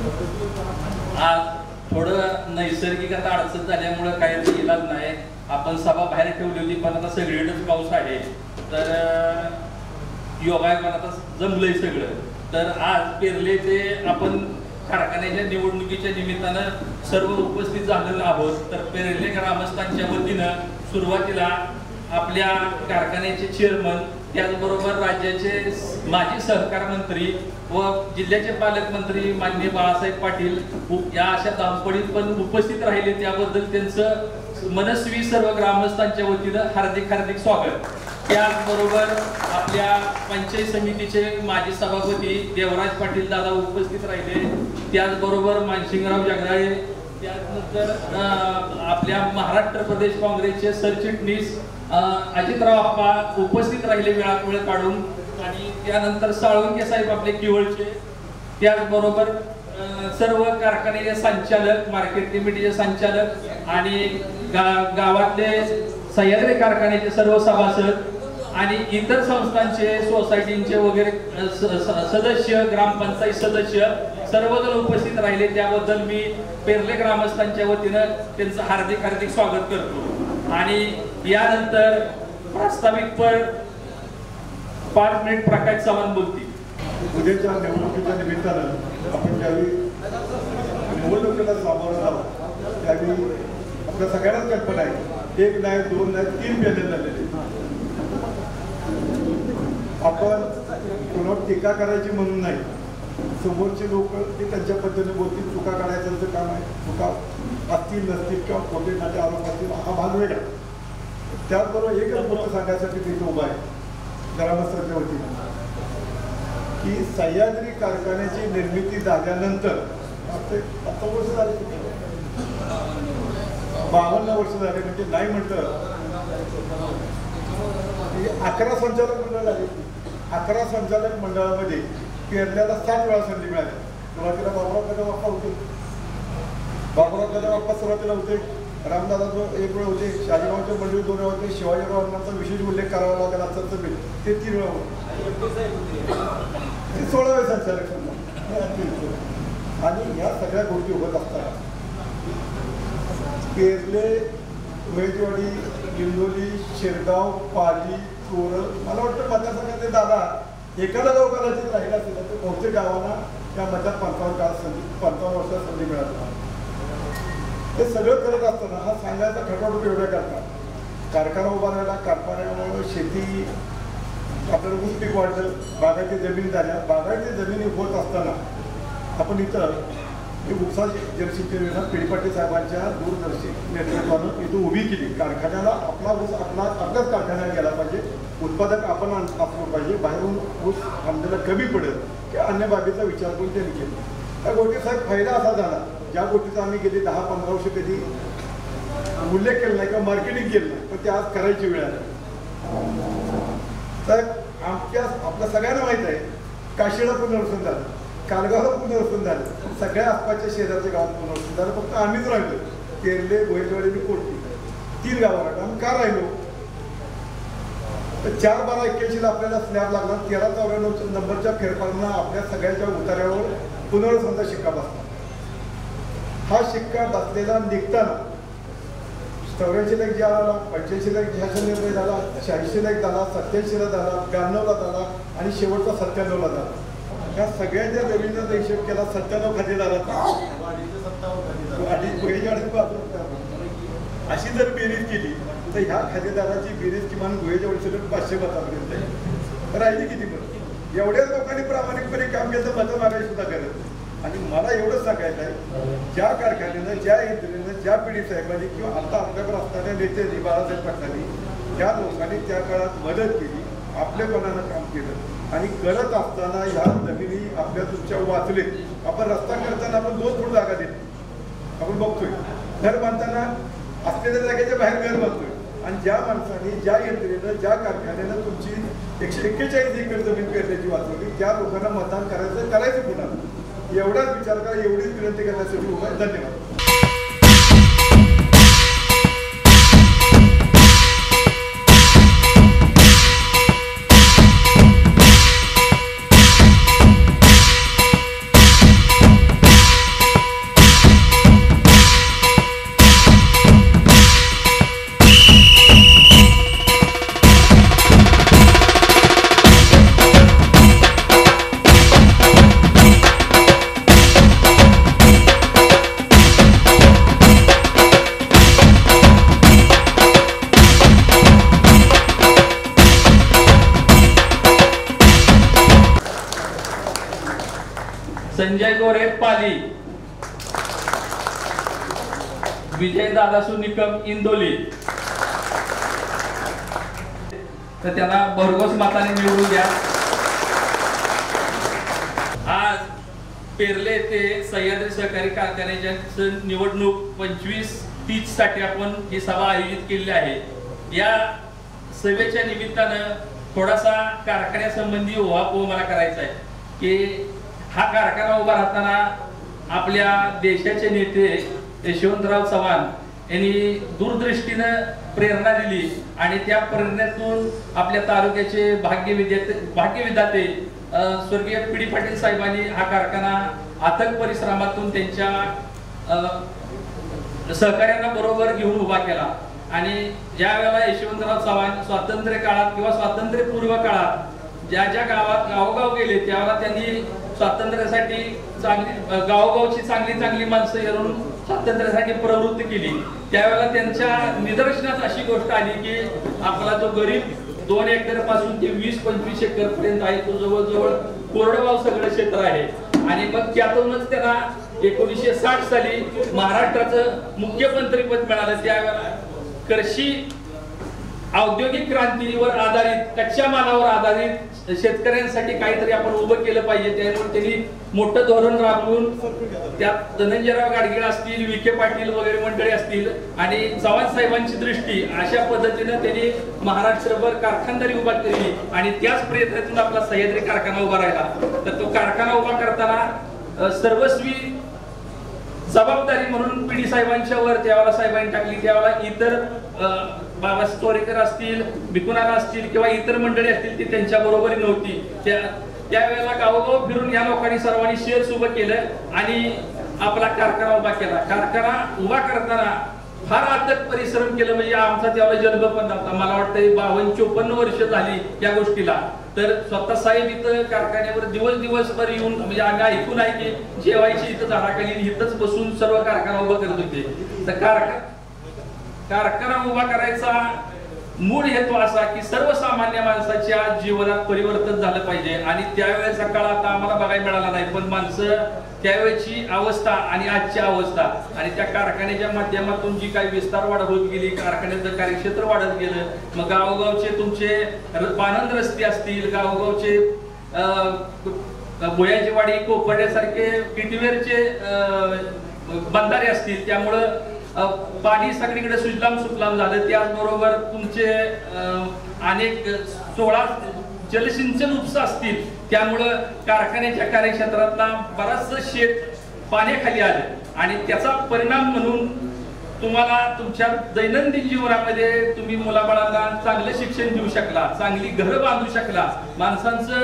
आज थोडं नैसर्गिक आता अडचण झाल्यामुळे काही इलाज नाही. आपण सभा बाहेर ठेवली होती पण आता सगळीकडेच पाऊस आहे तर योगायोगाने आता जमलंय सगळं. तर आज पेरले ते आपण कारखान्याच्या निवडणुकीच्या निमित्तानं सर्व उपस्थित झालेलो आहोत. तर पेरले ग्रामस्थांच्या वतीनं सुरुवातीला आपल्या कारखान्याचे चेअरमन त्याचबरोबर राज्याचे माजी सहकार मंत्री व जिल्ह्याचे पालकमंत्री माननीय बाळासाहेब पाटील या अशा धावपळीत पण उपस्थित राहिले त्याबद्दल त्यांचं मनस्वी सर्व ग्रामस्थांच्या वतीनं हार्दिक हार्दिक स्वागत. त्याचबरोबर आपल्या पंचायत समितीचे माजी सभापती देवराज पाटील दादा उपस्थित राहिले. त्याचबरोबर मानसिंगराव जगदाळे, त्यानंतर आपल्या महाराष्ट्र प्रदेश काँग्रेसचे सरचिटणीस अजितराव आप्पा उपस्थित राहिले वेळात वेळ काढून. आणि त्यानंतर साळुंके साहेब आपले किवळचे, त्याचबरोबर सर्व कारखान्याचे संचालक, मार्केट कमिटीचे संचालक आणि गावातले सह्याद्री कारखान्याचे सर्व सभासद आणि इतर संस्थांचे सोसायटींचे वगैरे सदस्य, ग्रामपंचायत सदस्य सर्वजण उपस्थित राहिले. त्याबद्दल मी पेरले ग्रामस्थांच्या वतीनं त्यांचं हार्दिक हार्दिक स्वागत करतो. आणि यानंतर प्रास्ताविक पर 5 मिनिट प्रकाश चव्हाण बोलतील. उद्याच्या निवडणुकीच्या निमित्तानं आपण ज्यावेळी निवडणुकीला सामोरं आहोत त्यावेळी आपल्या सगळ्यांनाच कल्पना आहे, 1 नाही 2 नाही 3 पॅनल झालेले. आपण कोणावर टीका करायची म्हणून नाही, समोरचे लोक ते त्यांच्या पद्धतीने बोलतील, चुका काढायचं काम आहे. चुका असतील नसतील किंवा खोटे नाटे आरोप असतील हा भाग वेगळा. त्याचबरोबर एकच गोष्ट सांगायसाठी मी इथं उभा आहे ग्रामस्थांच्या वतीनं की सह्याद्री कारखान्याची निर्मिती झाल्यानंतर आता वर्ष झाले, 52 वर्ष झाले. म्हणजे नाही म्हटलं 11 संचालक मंडळ झाले. 11 संचालक मंडळामध्ये पेरल्याला 7 वेळा संधी मिळाली. सुरुवातीला बाबुराव कदम बाप्पा होते, बाबुराव कदम बाप्पा सुरुवातीला होते, रामदादा 1 वेळ होते, शाजीरावच्या मंडळी 2 वेळा होते, शिवाजीरावांचा विशेष उल्लेख करावा लागेल असं तर ते 3 वेळा होते. 16वे संचालक मंडळ. आणि या सगळ्या गोष्टी होत असतात. पेरले, वेजवाडी, लिंगोली, शिरगाव, पाली, चोरल, मला वाटतं मतदारसंघातले दादा एखादा गाव कदाचित राहिला असेल तर बहुतेक गावांना त्या मतात 55 वर्षात संधी मिळाली. हे सगळं करत असताना हा सांगायचा खटाटोप एवढ्या करतात. कारखाना उभारायला, कारखान्यामुळे शेती आपल्याला ऊस पीक वाढलं, बागायती जमीन झाल्या. बागायती जमिनी होत असताना आपण इथं उपसा जलसिंचन योजना पिढीपाटी साहेबांच्या दूरदर्शी नेतृत्वानं इथं उभी केली. कारखान्याला आपला ऊस आपल्याच कारखान्याला गेला पाहिजे, उत्पादक आपण असलं पाहिजे, बाहेरून ऊस आपल्याला कमी पडेल की अन्य बाबीचा विचार करून त्यांनी केला. त्या गोष्टी साहेब फायदा असा झाला, ज्या गोष्टीचा आम्ही गेली 10-15 वर्ष कधी उल्लेख केला नाही किंवा मार्केटिंग केलं नाही, पण ते आज करायची वेळ आली. साहेब आपल्या सगळ्यांना माहीत आहे, काशीला पुनर्वसन झालं, कालगावला पुनर्वसन झालं, सगळ्या आसपासच्या शेजारच्या गावात पुनर्वसन झालं. फक्त आम्हीच राहिलो, केरले, गोयलवाडी आणि कोटली 3 गावं राहिलो. आम्ही का राहिलो तर 4/12/81 आपल्याला स्लॅब लागला. 1394 नंबरच्या फेरफारांना आपल्या सगळ्यांच्या उतार्यावर पुनर्वसनचा शिक्का बसला. हा शिक्का बसलेला निघताना 84ला एक आला, 85ला एक घ्यायचा निर्णय झाला, 86ला एक झाला, 87ला झाला, 92ला झाला आणि शेवटचा 97ला झाला. या सगळ्यांच्या जमिनीचा हिशोब केला 97 खातेदाराचा. अशी जर बेरीज केली तर ह्या खातेदाराची बेरीज किमान गोयेच्या वर्षाला 500 मतापर्यंत आहे. राहिली किती मत? एवढ्याच लोकांनी प्रामाणिकपणे काम केलं, मतं मागायला सुद्धा करत. आणि मला एवढंच सांगायचं आहे, ज्या कारखान्यानं, ज्या यंत्रणेनं, ज्या पिढी साहेबांनी किंवा आता आपल्याकडे असणाऱ्या नेत्यांनी, बाळासाहेब पाटलांनी, त्या लोकांनी त्या काळात मदत केली, आपल्यापणानं काम केलं आणि करत असताना ह्या जमिनी आपल्या तुमच्या वाचलेत. आपण रस्ता करताना आपण 2 फूट जागा देतो, आपण बघतोय. घर बांधताना असलेल्या जागेच्या बाहेर घर बांधतोय. आणि ज्या माणसाने, ज्या यंत्रणेनं, ज्या कारखान्यानं तुमची 141 एकर जमीन पेरण्याची वाचवली, त्या लोकांना मतदान करायचं पुन्हा. एवढाच विचार करा, एवढीच विनंती करण्यासाठी उभा. धन्यवाद. संजय गोरे पाली, विजय दादासू निकम इंदोली, तर त्यांना भरघोस मताने निवडून द्या. आज पेरले ते सह्याद्री सहकारी कारखान्याच्या निवडणूक 25-30 साठी आपण ही सभा आयोजित केलेली आहे. या सभेच्या निमित्तानं थोडासा कारखान्यासंबंधी उहापोह मला करायचा आहे की हा कारखाना उभा राहताना आपल्या देशाचे नेते यशवंतराव चव्हाण यांनी दूरदृष्टीनं प्रेरणा दिली आणि त्या प्रेरणेतून आपल्या तालुक्याचे भाग्यविधाते स्वर्गीय पी.डी. पाटील साहेबांनी हा कारखाना अथक परिश्रमातून त्यांच्या सहकार्यांना बरोबर घेऊन उभा केला. आणि ज्या वेळेला यशवंतराव चव्हाण स्वातंत्र्य काळात किंवा स्वातंत्र्यपूर्व काळात ज्या ज्या गावात गावोगाव गेले त्यावेळेला त्यांनी स्वातंत्र्यासाठी गावोगावची चांगली माणसं येऊन स्वातंत्र्यासाठी प्रवृत्त केली. त्यावेळेला त्यांच्या निदर्शनात अशी गोष्ट आली की आपला जो गरीब 2 एकर पासून ते 20-25 एकर पर्यंत आहे तो जवळजवळ कोरडवाहू सगळं क्षेत्र आहे. आणि मग त्यातूनच त्यांना 1960 साली महाराष्ट्राचं मुख्यमंत्रीपद मिळालं. त्यावेळेला कृषी औद्योगिक क्रांतीवर आधारित कच्च्या मालावर आधारित शेतकऱ्यांसाठी काहीतरी आपण उभं केलं पाहिजे. त्यामुळे त्यांनी मोठं धोरण राबवून त्यात धनंजयराव गाडगीळ असतील, विखे पाटील वगैरे मंडळी असतील आणि चव्हाण साहेबांची दृष्टी अशा पद्धतीनं त्यांनी महाराष्ट्रभर कारखानदारी उभा केली आणि त्याच प्रयत्नातून आपला सह्याद्री कारखाना उभा राहिला. तर तो कारखाना उभा करताना सर्वस्वी जबाबदारी म्हणून पी.डी. साहेबांच्या वर त्यावेळेला साहेबांनी टाकली. त्यावेळेला इतर बाबा स्टोरेकर असतील, भिकुनाला असतील किंवा इतर मंडळी असतील ती त्यांच्या बरोबरी नव्हती. त्यावेळेला गावोगाव फिरून या लोकांनी सर्वांनी शेअर्स उभं केलं आणि आपला कारखाना उभा केला. कारखाना उभा करताना फार अथक परिश्रम केलं. म्हणजे आमचा त्यावेळेला जन्म पण नव्हता. मला वाटतं 52-54 वर्ष झाली या गोष्टीला. तर स्वतः साहेब इथं कारखान्यावर दिवसभर येऊन म्हणजे आम्ही ऐकून आहे की जेवायची इथं झाडाखाली इथंच बसून सर्व कारखाना उभा करत होते. तर कारखाना उभा करायचा मूळ हेतू असा की सर्वसामान्य माणसाच्या जीवनात परिवर्तन झालं पाहिजे. आणि त्यावेळेचा काळ आता आम्हाला बघायला मिळाला नाही, पण माणसं त्यावेळेची अवस्था आणि आजची अवस्था आणि त्या कारखान्याच्या माध्यमातून जी काही विस्तार वाढ होत गेली, कारखान्याचं कार्यक्षेत्र वाढत गेलं. मग गावोगावचे तुमचे पानंद रस्ते असतील, गावोगावचे भुयाचीवाडी कोपर्ड्यासारखे किटवेरचे बंधारे असतील, त्यामुळं पाणी सगळीकडे सुजलाम सुफलाम झालं. त्याचबरोबर तुमचे अनेक 16 जलसिंचन उपसा असतील, त्यामुळं कारखान्याच्या कार्यक्षेत्रातला बराचसं शेत पाण्याखाली आलं आणि त्याचा परिणाम म्हणून तुम्हाला तुमच्या दैनंदिन जीवनामध्ये तुम्ही मुलाबाळांना चांगलं शिक्षण देऊ शकला, चांगली घरं बांधू शकला, माणसांचं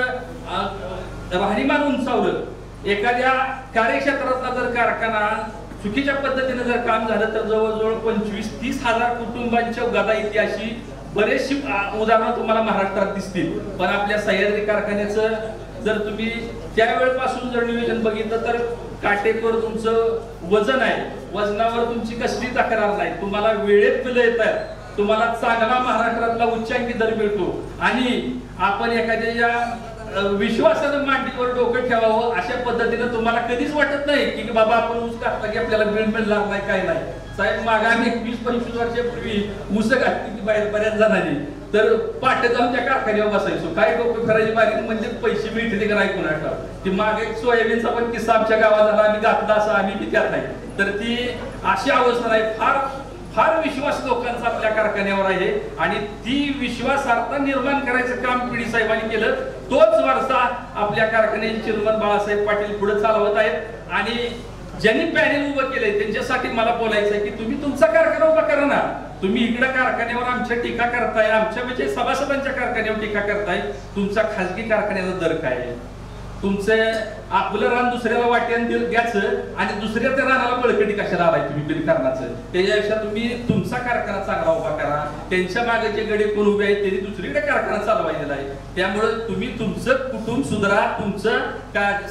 राहणीमान उंचावलं. एखाद्या कार्यक्षेत्रातला जर कारखाना चुकीच्या पद्धतीने जर काम झालं तर जवळजवळ 25-30 हजार कुटुंबांच्या गदा येते अशी बरेचशी उदाहरणं तुम्हाला महाराष्ट्रात दिसतील. पण आपल्या सह्याद्री कारखान्याचं जर तुम्ही त्यावेळेपासून जर नियोजन बघितलं तर काटेकोर तुमचं वजन आहे, वजनावर तुमची कसली तक्रार नाही, तुम्हाला वेळेत बिलं येतात, तुम्हाला चांगला महाराष्ट्रातला उच्चांकी दर मिळतो आणि आपण एखाद्या विश्वासानं मांडीवर डोकं ठेवावं अशा पद्धतीनं तुम्हाला कधीच वाटत नाही की बाबा आपण ऊस काढला की आपल्याला बिल मिळणार नाही, काय नाही. साहेब मागा आम्ही 20-25 वर्षापूर्वी ऊस घातली बाहेर बऱ्याच जणांनी तर पाटे जाऊन त्या कारखान्यावर बसायचो. काय डोकं फिरायची बारी म्हणजे पैसे मिळते का नाही कोणाला. ती मागे सोयाबीनचा पण किस्सा आमच्या गावात झाला, आम्ही घातला असं आम्ही विचार नाही. तर ती अशी अवस्था नाही. फार विश्वास लोकांचा आपल्या कारखान्यावर आहे आणि ती विश्वासार्हता निर्माण करायचं काम पी.डी. साहेबांनी केलं. तोच वारसा आपल्या कारखान्याचे चेअरमन बाळासाहेब पाटील पुढे चालवत आहेत आणि ज्यांनी पॅनेल उभं केलंय त्यांच्यासाठी मला बोलायचं आहे की तुम्ही तुमचा कारखाना उभा करा ना. तुम्ही इकडे कारखान्यावर आमच्या टीका करताय, आमच्या म्हणजे सभासदांच्या कारखान्यावर टीका करताय. तुमचा खासगी कारखान्याचा दर काय आहे? तुमचं आपलं रान दुसऱ्याला वाट्यानं द्यायचं आणि दुसऱ्या त्या रानाला बळकटी कशाला आलाय तुम्ही बिनकारणाचं. त्याच्यापेक्षा तुम्ही तुमचा कारखाना चांगला उभा करा. त्यांच्या मागे जे गडे कोण उभे आहेत त्यांनी दुसरीकडे कारखाना चालवायला आहे. त्यामुळे तुम्ही तुमचं कुटुंब सुधारा, तुमचं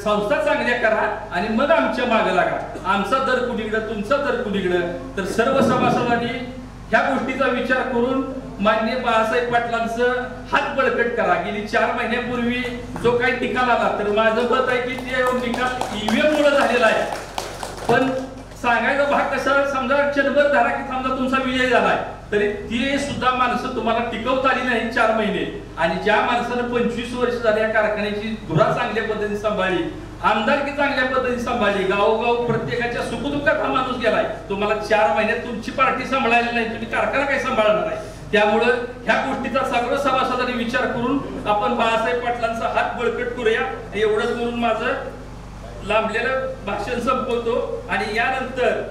संस्था चांगल्या करा आणि मग आमच्या मागे लागा. आमचा दर कुणीकडं, तुमचा दर कुणीकडं. तर सर्व सभासदांनी ह्या गोष्टीचा विचार करून माननीय बाळासाहेब पाटलांचं हात बळकट करा. गेली 4 महिन्यापूर्वी जो काही निकाल आला तर माझं मत आहे की ते निकाल ईव्हीएम मुळे झालेला आहे. पण सांगायचा भाग कसा, समजा क्षणभर धरा की समजा तुमचा विजय झालाय तरी ती सुद्धा माणसं तुम्हाला टिकवता आली नाही 4 महिने. आणि ज्या माणसानं 25 वर्ष झाली या कारखान्याची धुरा चांगल्या पद्धतीने सांभाळली, आमदारकी चांगल्या पद्धतीने सांभाळली, गावोगाव प्रत्येकाच्या सुखदुःखात हा माणूस गेलाय. तुम्हाला 4 महिन्यात तुमची पार्टी सांभाळायला नाही, तुम्ही कारखाना काय सांभाळणार आहे. त्यामुळं ह्या गोष्टीचा सगळं सभासदांनी विचार करून आपण बाळासाहेब पाटलांचा हात बळकट करूया. एवढंच म्हणून माझं लांबलेलं भाषण संपवतो. आणि यानंतर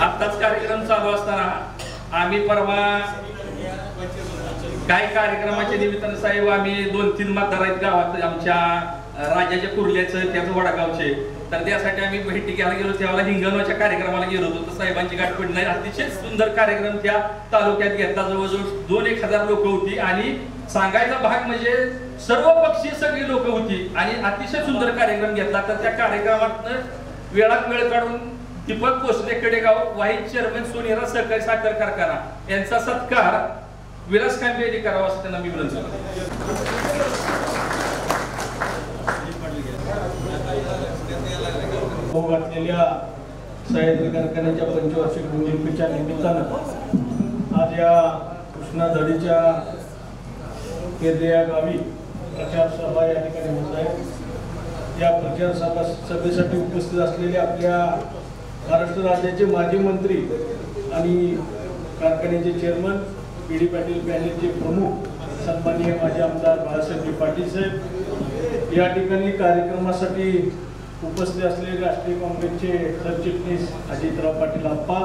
आताच कार्यक्रम चालू असताना आम्ही परवा काय कार्यक्रमाच्या निमित्तानं साहेब आम्ही 2-3 मतदार आहेत गावात आमच्या राजाच्या कुर्ल्याचं त्याचं वडागावचे, तर त्यासाठी आम्ही भेटी घ्यायला गेलो. त्यावेळेला हिंगणवाच्या कार्यक्रमाला गेलो होतो. तर साहेबांची गाठ पडली नाही. अतिशय सुंदर कार्यक्रम त्या तालुक्यात घेतला. जवळजवळ 2-1 हजार लोक होती. आणि सांगायचा भाग म्हणजे सर्व पक्षीय सगळी लोक होती आणि अतिशय सुंदर कार्यक्रम घेतला. तर त्या कार्यक्रमात वेळात वेळ काढून दीपक भोसले कडेगाव व्हाईस चेअरमन सोनेरा सहकारी साखर कारखाना यांचा सत्कार विलास खांबे यांनी करावा असं त्यांना मी विनंती घातलेल्या सह्याद्री कारखान्याच्या 25वार्षिक निर्मितीच्या निमित्तानं आज या कृष्णाधडीच्या केरले या गावी प्रचार सभा या ठिकाणी होत आहे. या प्रचार सभेसाठी उपस्थित असलेले आपल्या महाराष्ट्र राज्याचे माजी मंत्री आणि कारखान्याचे चेअरमन पी.डी. पाटील पॅनेलचे प्रमुख सन्माननीय माजी आमदार बाळासाहेब पाटील साहेब, या ठिकाणी कार्यक्रमासाठी उपस्थित असलेले राष्ट्रीय काँग्रेसचे सरचिटणीस अजितराव पाटील आप्पा,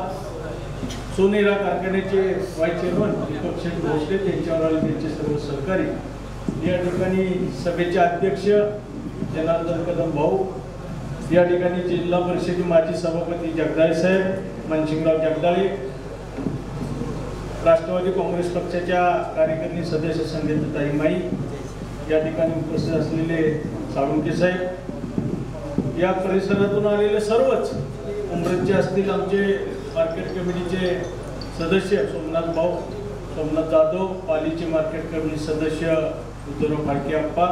सोनेरा कारखान्याचे व्हाईस चेअरमन दीपक शेठ भोसले, त्यांच्यावर त्यांचे सर्व सहकारी, या ठिकाणी सभेचे अध्यक्ष जनार्दन कदम भाऊ, या ठिकाणी जिल्हा परिषदेचे माजी सभापती जगदाळे साहेब, मनसिंगराव जगदाळे, राष्ट्रवादी काँग्रेस पक्षाच्या कार्यकारिणी सदस्य संगीताताई माई, या ठिकाणी उपस्थित असलेले साळुंके साहेब, या परिसरातून आलेले सर्वच उमरेचे असतील आमचे मार्केट कमिटीचे सदस्य सोमनाथ भाऊ, सोमनाथ जाधव, पालीचे मार्केट कमिटी सदस्य उद्धवराव फाळके आप्पा,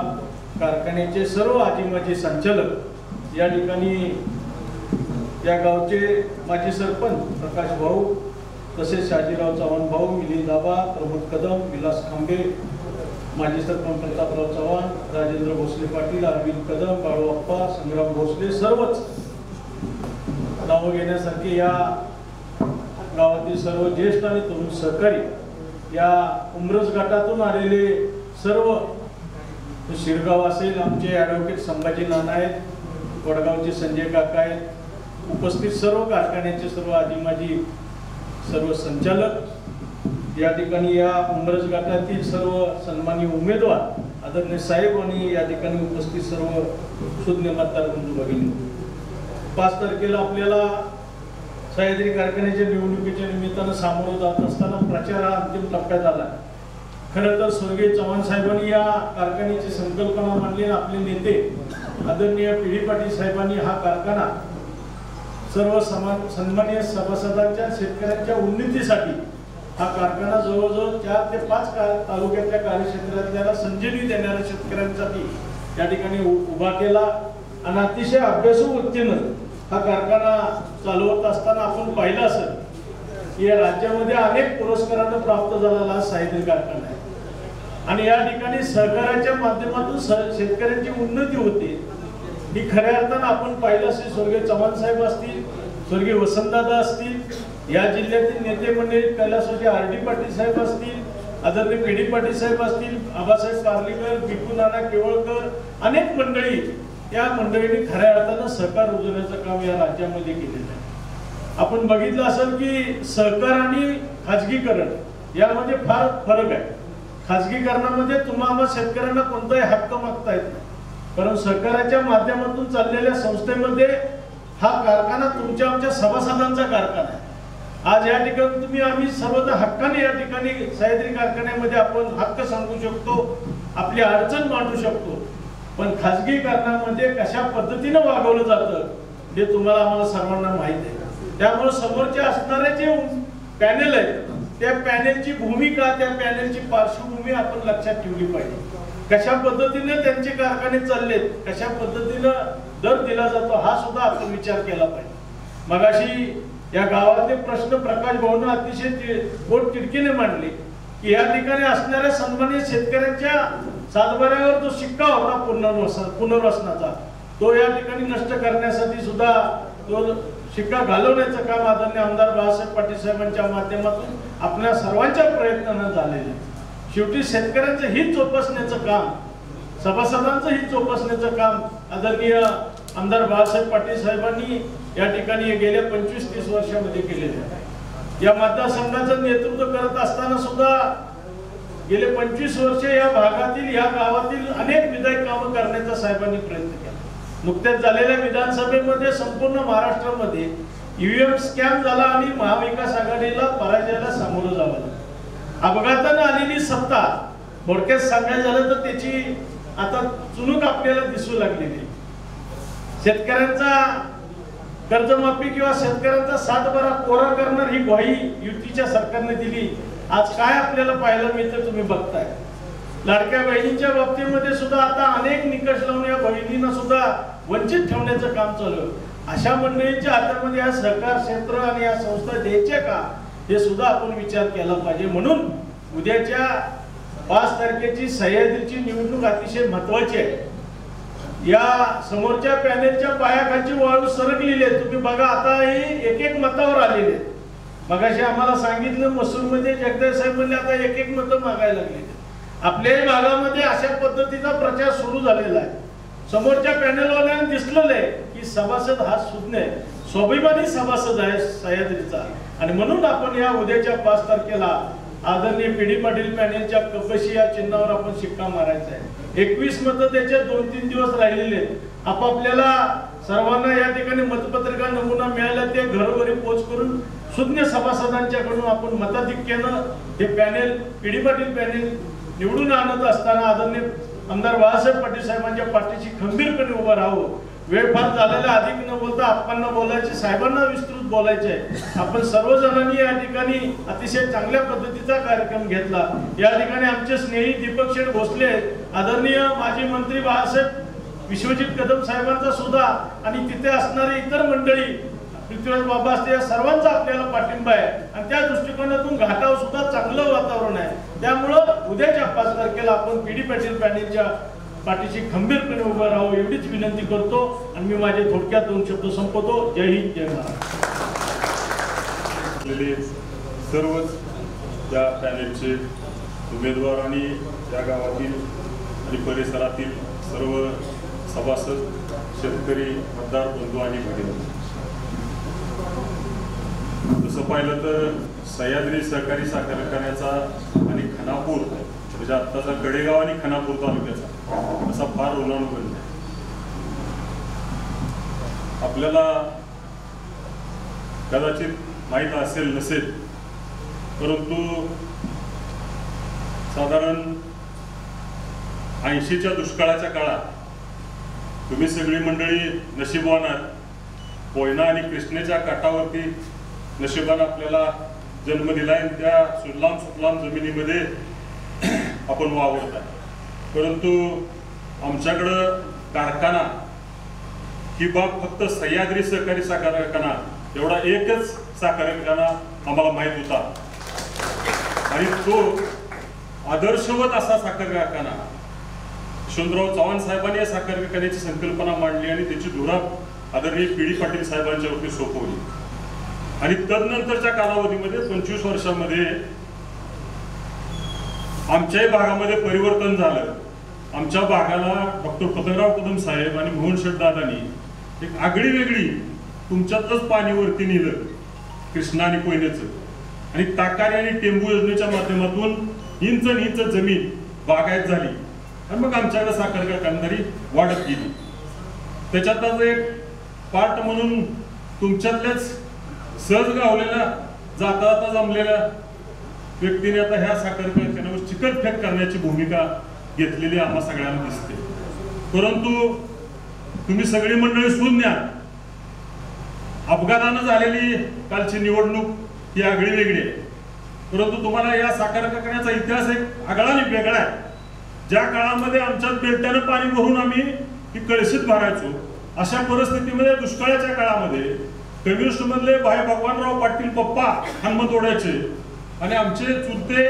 कारखान्याचे सर्व आजीमाजी संचालक, या ठिकाणी या गावचे माजी सरपंच प्रकाश भाऊ, तसेच शाजीराव चव्हाण भाऊ, मिलिंद दाबा, प्रमोद कदम, विलास खांबे, माजी सरपंच प्रतापराव चव्हाण, राजेंद्र भोसले पाटील, अरविंद कदम, बाळू अप्पा, संग्राम भोसले, सर्वच नाव घेण्यासारखे या गावातील सर्व ज्येष्ठ आणि तरुण सहकारी, या उमरस गटातून आलेले सर्व, शिरगाव असेल आमचे ॲडव्होकेट संभाजी नाना आहेत, वडगावचे संजय काका आहेत, उपस्थित सर्व कारखान्याचे सर्व आजीमाजी सर्व संचालक, या ठिकाणी या उमरस गटातील सर्व सन्माननीय उमेदवार आदरणीय साहेब आणि या ठिकाणी उपस्थित सर्व सुज्ञ मतदार बंधू भगिनी, 5 तारखेला आपल्याला सह्याद्री कारखान्याच्या निवडणुकीच्या निमित्तानं सामोरं जात असताना प्रचार हा अंतिम टप्प्यात आला. खरं तर स्वर्गीय चव्हाण साहेबांनी या कारखान्याची संकल्पना मांडली. आपले नेते आदरणीय पी.डी. पाटील साहेबांनी हा कारखाना सर्व सन्माननीय सभासदांच्या शेतकऱ्यांच्या उन्नतीसाठी हा कारखाना जवळजवळ 4 ते 5 तालुक्यातल्या कार्यक्षेत्रातल्या संजीवनी देणाऱ्या शेतकऱ्यांसाठी या ठिकाणी उभा केला. आणि अतिशय अभ्यासू वृत्तीनं हा कारखाना चालवत असताना आपण पाहिलं असेल की या राज्यामध्ये अनेक पुरस्कारांना प्राप्त झालेला सह्याद्री कारखाना आहे. आणि या ठिकाणी सहकार्याच्या माध्यमातून शेतकऱ्यांची उन्नती होते. ही खऱ्या अर्थानं आपण पाहिलं असेल, स्वर्गीय चव्हाण साहेब असतील, स्वर्गीय वसंतदादा असतील, या जिल्ह्यातील नेते मंडळी कैलासवासी आर.डी. पाटील साहेब असतील, आदरणीय पी.डी. पाटील साहेब असतील, आबासाहेब पार्लेकर, बिकू नाना केवळकर, अनेक मंडळी, या मंडळींनी खऱ्या अर्थानं सहकार रुजवण्याचं काम या राज्यामध्ये केलेलं आहे. आपण बघितलं असेल की सहकार आणि खाजगीकरण यामध्ये फार फरक आहे. खाजगीकरणामध्ये तुम्हाला शेतकऱ्यांना कोणताही हक्क मागता येत नाही, कारण सहकाराच्या माध्यमातून चाललेल्या संस्थेमध्ये हा कारखाना तुमच्या आमच्या सभासदांचा कारखाना आहे. आज या ठिकाणी तुम्ही आम्ही सर्वजण हक्काने या ठिकाणी सह्याद्री कारखान्यामध्ये आपण हक्क सांगू शकतो, आपली अडचण मांडू शकतो. पण खाजगीकरणामध्ये कशा पद्धतीनं वागवलं जातं हे तुम्हाला आम्हाला सर्वांना माहित आहे. त्यामुळे समोरचे असणारे जे पॅनेल आहेत त्या पॅनेलची भूमिका, त्या पॅनेलची पार्श्वभूमी आपण लक्षात ठेवली पाहिजे. कशा पद्धतीने त्यांचे कारखाने चाललेत, कशा पद्धतीनं दर दिला जातो हा सुद्धा आपण विचार केला पाहिजे. मगाशी या गावातले प्रश्न प्रकाश भाऊंना अतिशय बोट तिडकीने मांडले की या ठिकाणी असणाऱ्या सन्मानित शेतकऱ्यांच्या सातबाऱ्यावर जो शिक्का होता पुनर्वसनाचा तो या ठिकाणी नष्ट करण्यासाठी सुद्धा तो शिक्का घालवण्याचं काम आदरणीय आमदार बाळासाहेब पाटील साहेबांच्या माध्यमातून आपल्या सर्वांच्या प्रयत्नानं झालेलं आहे. शेवटी शेतकऱ्यांचं हित जोपासण्याचं काम, सभासदांचं हित जोपासण्याचं काम आदरणीय आमदार बाळासाहेब पाटील साहेबांनी या ठिकाणी गेल्या 25-30 वर्षामध्ये केलेलं आहे. या मतदारसंघाचं नेतृत्व करत असताना सुद्धा गेले 25 वर्षे या भागातील, या गावातील अनेक विधायक कामं करण्याचा साहेबांनी प्रयत्न केला. नुकत्याच झालेल्या विधानसभेमध्ये संपूर्ण महाराष्ट्रामध्ये ईव्हीएम स्कॅम झाला आणि महाविकास आघाडीला पराजयाला सामोरं जावं लागलं. अपघातानं आलेली सत्ता थोडक्यात सांगायचं झालं तर त्याची आता चुणूक आपल्याला दिसू लागलेली. शेतकऱ्यांचा कर्जमाफी किंवा शेतकऱ्यांचा सातबारा कोरा करणार ही ग्वाही युतीच्या सरकारने दिली. आज काय आपल्याला पाहायला मिळतं तुम्ही बघताय. लाडक्या बहिणींच्या बाबतीमध्ये सुद्धा आता अनेक निकष लावून या बहिणींना सुद्धा वंचित ठेवण्याचं काम चालू आहे. अशा मंडळींच्या हातामध्ये या सहकार क्षेत्र आणि या संस्था द्यायच्या का हे सुद्धा आपण विचार केला पाहिजे. म्हणून उद्याच्या 5 तारखेची सह्याद्रीची निवडणूक अतिशय महत्वाची आहे. या समोरच्या पॅनेलच्या पायाखालची वाळू सरकलेली आहे. तुम्ही बघा आता ही एक मतावर आलेली आहे. मगाशी आम्हाला सांगितलं मसूरमध्ये जगदाय साहेब म्हणले आता एक मतं मागायला लागले. आपल्याही भागामध्ये अशा पद्धतीचा प्रचार सुरू झालेला आहे. समोरच्या पॅनेलवाल्यांना दिसलेलं आहे की सभासद हा सुज्ञ आहे, स्वाभिमानी सभासद आहे सह्याद्रीचा. आणि म्हणून आपण या उद्याच्या 5 तारखेला आदरणीय पीडी पाटील पॅनेलच्या कपशी या चिन्हावर आपण शिक्का मारायचा आहे. 21 मतं त्याचे 2-3 दिवस राहिलेले आहेत. आपापल्याला सर्वांना या ठिकाणी मतपत्रिका नमुना मिळाला ते घरोघरी पोच करून सुज्ञ सभासदांच्याकडून आपण मताधिक्यानं हे पॅनेल पीडी पाटील पॅनेल निवडून आणत असताना आदरणीय आमदार बाळासाहेब पाटील साहेबांच्या पाठीशी खंबीरपणे उभं राहावं. वेळ फार झालेला अधिक न बोलता आप्पांना बोलायचे, साहेबांना विस्तृत बोलायचे आहे. आपण सर्वजणांनी या ठिकाणी अतिशय चांगल्या पद्धतीचा कार्यक्रम घेतला. या ठिकाणी आमचे स्नेही दीपक शेठ भोसले, आदरणीय माजी मंत्री बाळासाहेब विश्वजित कदम साहेबांचा सुद्धा आणि तिथे असणारी इतर मंडळी पृथ्वीराज बाबा असते या सर्वांचा आपल्याला पाठिंबा आहे. आणि त्या दृष्टिकोनातून घाटावर सुद्धा चांगलं वातावरण आहे. त्यामुळं उद्याच्या 5 तारखेला आपण पीडी पाटील पॅनेलच्या पाठीशी खंबीरपणे उभं राहावं एवढीच विनंती करतो. आणि मी माझे थोडक्यात 2 शब्द संपवतो. जय हिंद, जय महाराष्ट्र. सर्वच त्या पॅनेलचे उमेदवार आणि त्या गावातील आणि परिसरातील सर्व सभासद, शेतकरी, मतदार बंधू आणि भगिनी, तसं पाहिलं तर सह्याद्री सहकारी साखर कारखान्याचा आणि खानापूर म्हणजे आत्ताचा कडेगाव आणि खानापूर तालुक्याचा असा फार ऋणानुबंध आहे. आपल्याला कदाचित माहीत असेल नसेल, परंतु साधारण 80च्या दुष्काळाच्या काळात तुम्ही सगळी मंडळी नशीबवान आहात. कोयना आणि कृष्णेच्या काठावरती नशिबानं आपल्याला जन्म दिलाय. त्या सुजलाम सुफलाम जमिनीमध्ये आपण वावरत आहे. परंतु आमच्याकडं कारखाना ही बाब फक्त सह्याद्री सहकारी साखर कारखाना एवढा एकच साखर कारखाना आम्हाला माहीत होता. आणि तो आदर्शवत असा साखर कारखाना यशवंतराव चव्हाण साहेबांनी या साखर कारखान्याची संकल्पना मांडली आणि त्याची धुरा आदरणीय पीडी पाटील साहेबांच्यावरती सोपवली. आणि तदनंतरच्या कालावधीमध्ये 25 वर्षामध्ये आमच्याही भागामध्ये परिवर्तन झालं. आमच्या भागाला डॉक्टर पतंगराव कदम साहेब आणि मोहन शेठ दादांनी एक आगळी वेगळी तुमच्यातच पाणीवरती नेलं कृष्णा आणि कोयनेचं. आणि ताकारी आणि टेंबू योजनेच्या माध्यमातून इंच जमीन बागायत झाली. आणि मग आमच्याकडे साखर कारखानदारी वाढत गेली. त्याच्यातच एक पार्ट म्हणून तुमच्यातल्याच सहज गावलेल्या जाता जमलेल्या व्यक्तीने आता ह्या साखर कारखान्यावर चिकटफेक करण्याची भूमिका घेतलेली आम्हा सगळ्यांना दिसते. परंतु तुम्ही सगळी मंडळी सुज्ञ, अपघातानं झालेली कालची निवडणूक ही आगळी वेगळी आहे, परंतु तुम्हाला या साखर कारखान्याचा इतिहास एक आगळा आणि वेगळा आहे. ज्या काळामध्ये आमच्यात बेलट्यानं पाणी भरून आम्ही ती कळशीत भरायचो, अशा परिस्थितीमध्ये दुष्काळाच्या काळामध्ये कम्युनिस्ट मधले भाई भगवानराव पाटील पप्पा हनुमंत ओढ्याचे आणि आमचे चुलते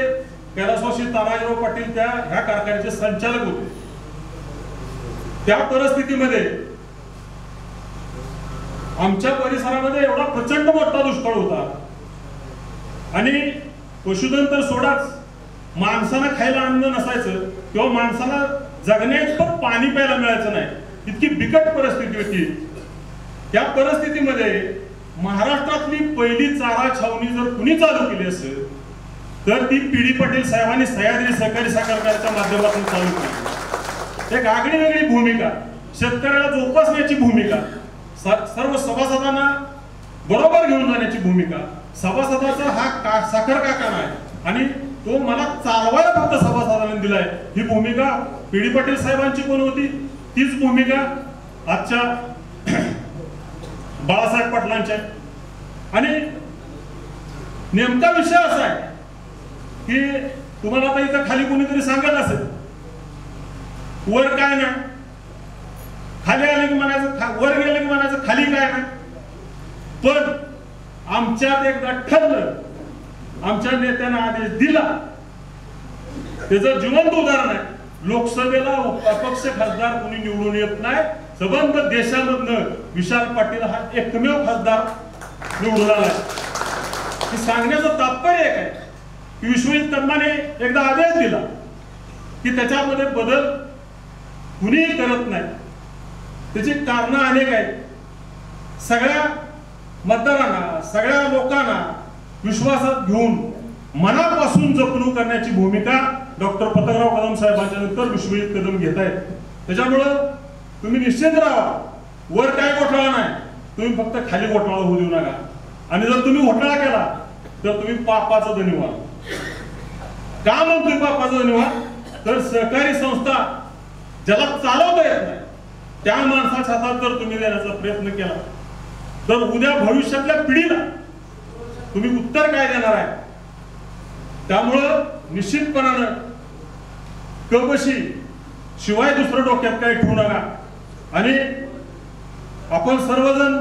कैलासवासी तानाजीराव पाटील ह्या कारखान्याचे संचालक होते. त्या परिस्थितीमध्ये आमच्या परिसरामध्ये एवढा प्रचंड मोठा दुष्काळ होता आणि पशुधन तर सोडाच, माणसाला खायला अन्न नसायचं किंवा माणसाला जगण्याइतकं पाणी प्यायला मिळायचं नाही, इतकी बिकट परिस्थिती होती. त्या परिस्थितीमध्ये महाराष्ट्रातली पहिली चारा छावणी जर कुणी चालू केली असेल तर ती पी.डी. पाटील साहेबांनी सह्याद्री सहकारी साखर कारखान्याच्या माध्यमातून चालू केली. एक आगळी वेगळी भूमिका, शेतकऱ्याला जोपासण्याची भूमिका, सर्व सभासदांना बरोबर घेऊन जाण्याची भूमिका. सभासदाचा हा साखर कारखाना आहे आणि तो मला चालवायला फक्त सभासदांनी दिलाय, ही भूमिका पी.डी. पाटील साहेबांची पण होती. तीच भूमिका आजच्या बाळासाहेब पाटलांच्या. आणि नेमका विषय असा आहे की तुम्हाला आता इथं खाली कोणीतरी सांगत असेल वर काय ना, खाली आलं की म्हणायचं, वर गेलं की म्हणायचं खाली काय ना. पण आमच्यात एकदा ठरलं, आमच्या नेत्यानं आदेश दिला, त्याचं जिवंत उदाहरण आहे. लोकसभेला अपक्ष खासदार कोणी निवडून येत नाही, संबंध देशामधनं विशाल पाटील हा एकमेव खासदार निवडून आलाय. हे सांगण्याचं तात्पर्य एक आहे की विश्वजित कदमाने एकदा आदेश दिला की त्याच्यामध्ये बदल कुणीही करत नाही. त्याची कारणं अनेक आहेत. सगळ्या मतदारांना, सगळ्या लोकांना विश्वासात घेऊन मनापासून जपणूक करण्याची भूमिका डॉक्टर पतंगराव कदम साहेबांच्या नंतर विश्वजित कदम घेत आहेत. त्याच्यामुळं तुम्ही निश्चित राहा, वर काय घोटाळा नाही, तुम्ही फक्त खाली घोटाळा होऊ देऊ नका. आणि जर तुम्ही घोटाळा केला तर तुम्ही पापाचं धनी व्हाल. का म्हणतोय पापाचं धनी व्हाल? तर सहकारी संस्था ज्याला चालवता येत नाही त्या माणसाच्या हातात जर तुम्ही देण्याचा प्रयत्न केला तर उद्या भविष्यातल्या पिढीला तुम्ही उत्तर काय देणार आहे? त्यामुळं निश्चितपणानं कबशी शिवाय दुसरं डोक्यात काही ठेवू नका. आणि आपण सर्वजण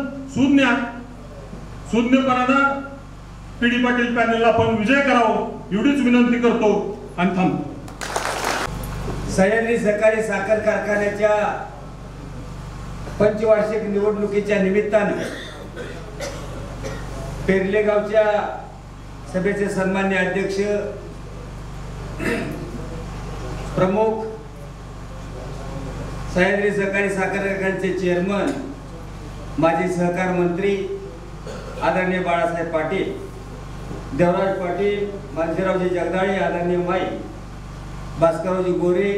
सुज्ञपणानं पी.डी. पाटील पॅनलला आपण विजय करावं एवढीच विनंती करतो आणि थांबतो. सह्याद्री सहकारी साखर कारखान्याच्या पंचवार्षिक निवडणुकीच्या निमित्तानं पेरले गावच्या सभेचे सन्मान्य अध्यक्ष, प्रमुख, सह्याद्री सहकारी साखर कारखान्याचे चेअरमन, माजी सहकार मंत्री आदरणीय बाळासाहेब पाटील, देवराज पाटील, मानसीरावजी जगदाळे, आदरणीय माई, भास्कररावजी गोरे,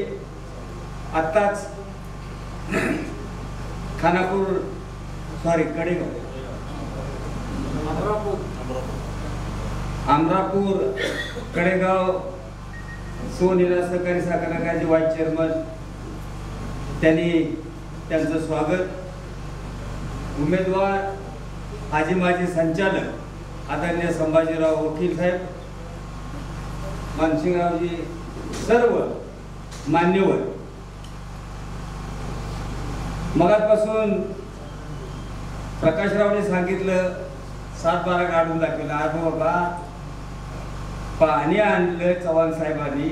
आत्ताच अमरापूर कडेगाव सोनेला सहकारी साखर कारखान्याचे व्हाईस चेअरमन, त्यांनी त्यांचं स्वागत. उमेदवार आजी माजी संचालक आदरणीय संभाजीराव वकील साहेब, मानसिंगरावजी, सर्व मान्यवर, मगापासून प्रकाशरावने सांगितलं 7-12 काढून दाखवलं. आज बाबा पाणी आणलं चव्हाण साहेबांनी,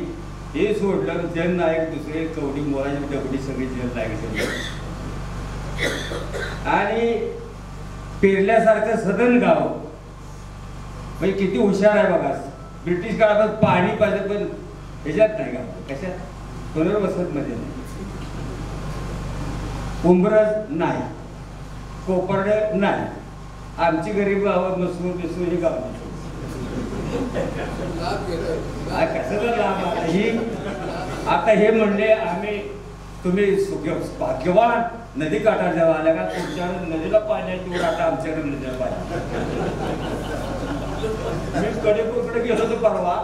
हे सोडलं जननायक दुसरे कवडी मोराची डबडी सगळी जननायक. आणि पेरल्यासारखं सदन गाव म्हणजे किती हुशार आहे बघा. ब्रिटिश काळात पाणी पाहिजे पण ह्याच्यात नाही, का कशात, पुनर्वसत मध्ये नाही, उंबरज नाही, कोपर्ड नाही. आमची गरीब गावात नसून दिसून ही गाव कसं ही. आता हे म्हणले आम्ही, तुम्ही भाग्यवान नदी काठा जेव्हा आल्या का, तुमच्या नदीला पाण्याची आता आमच्याकडे नदीला पाणी. मी कडेपूरकडे गेलो होतो परवा,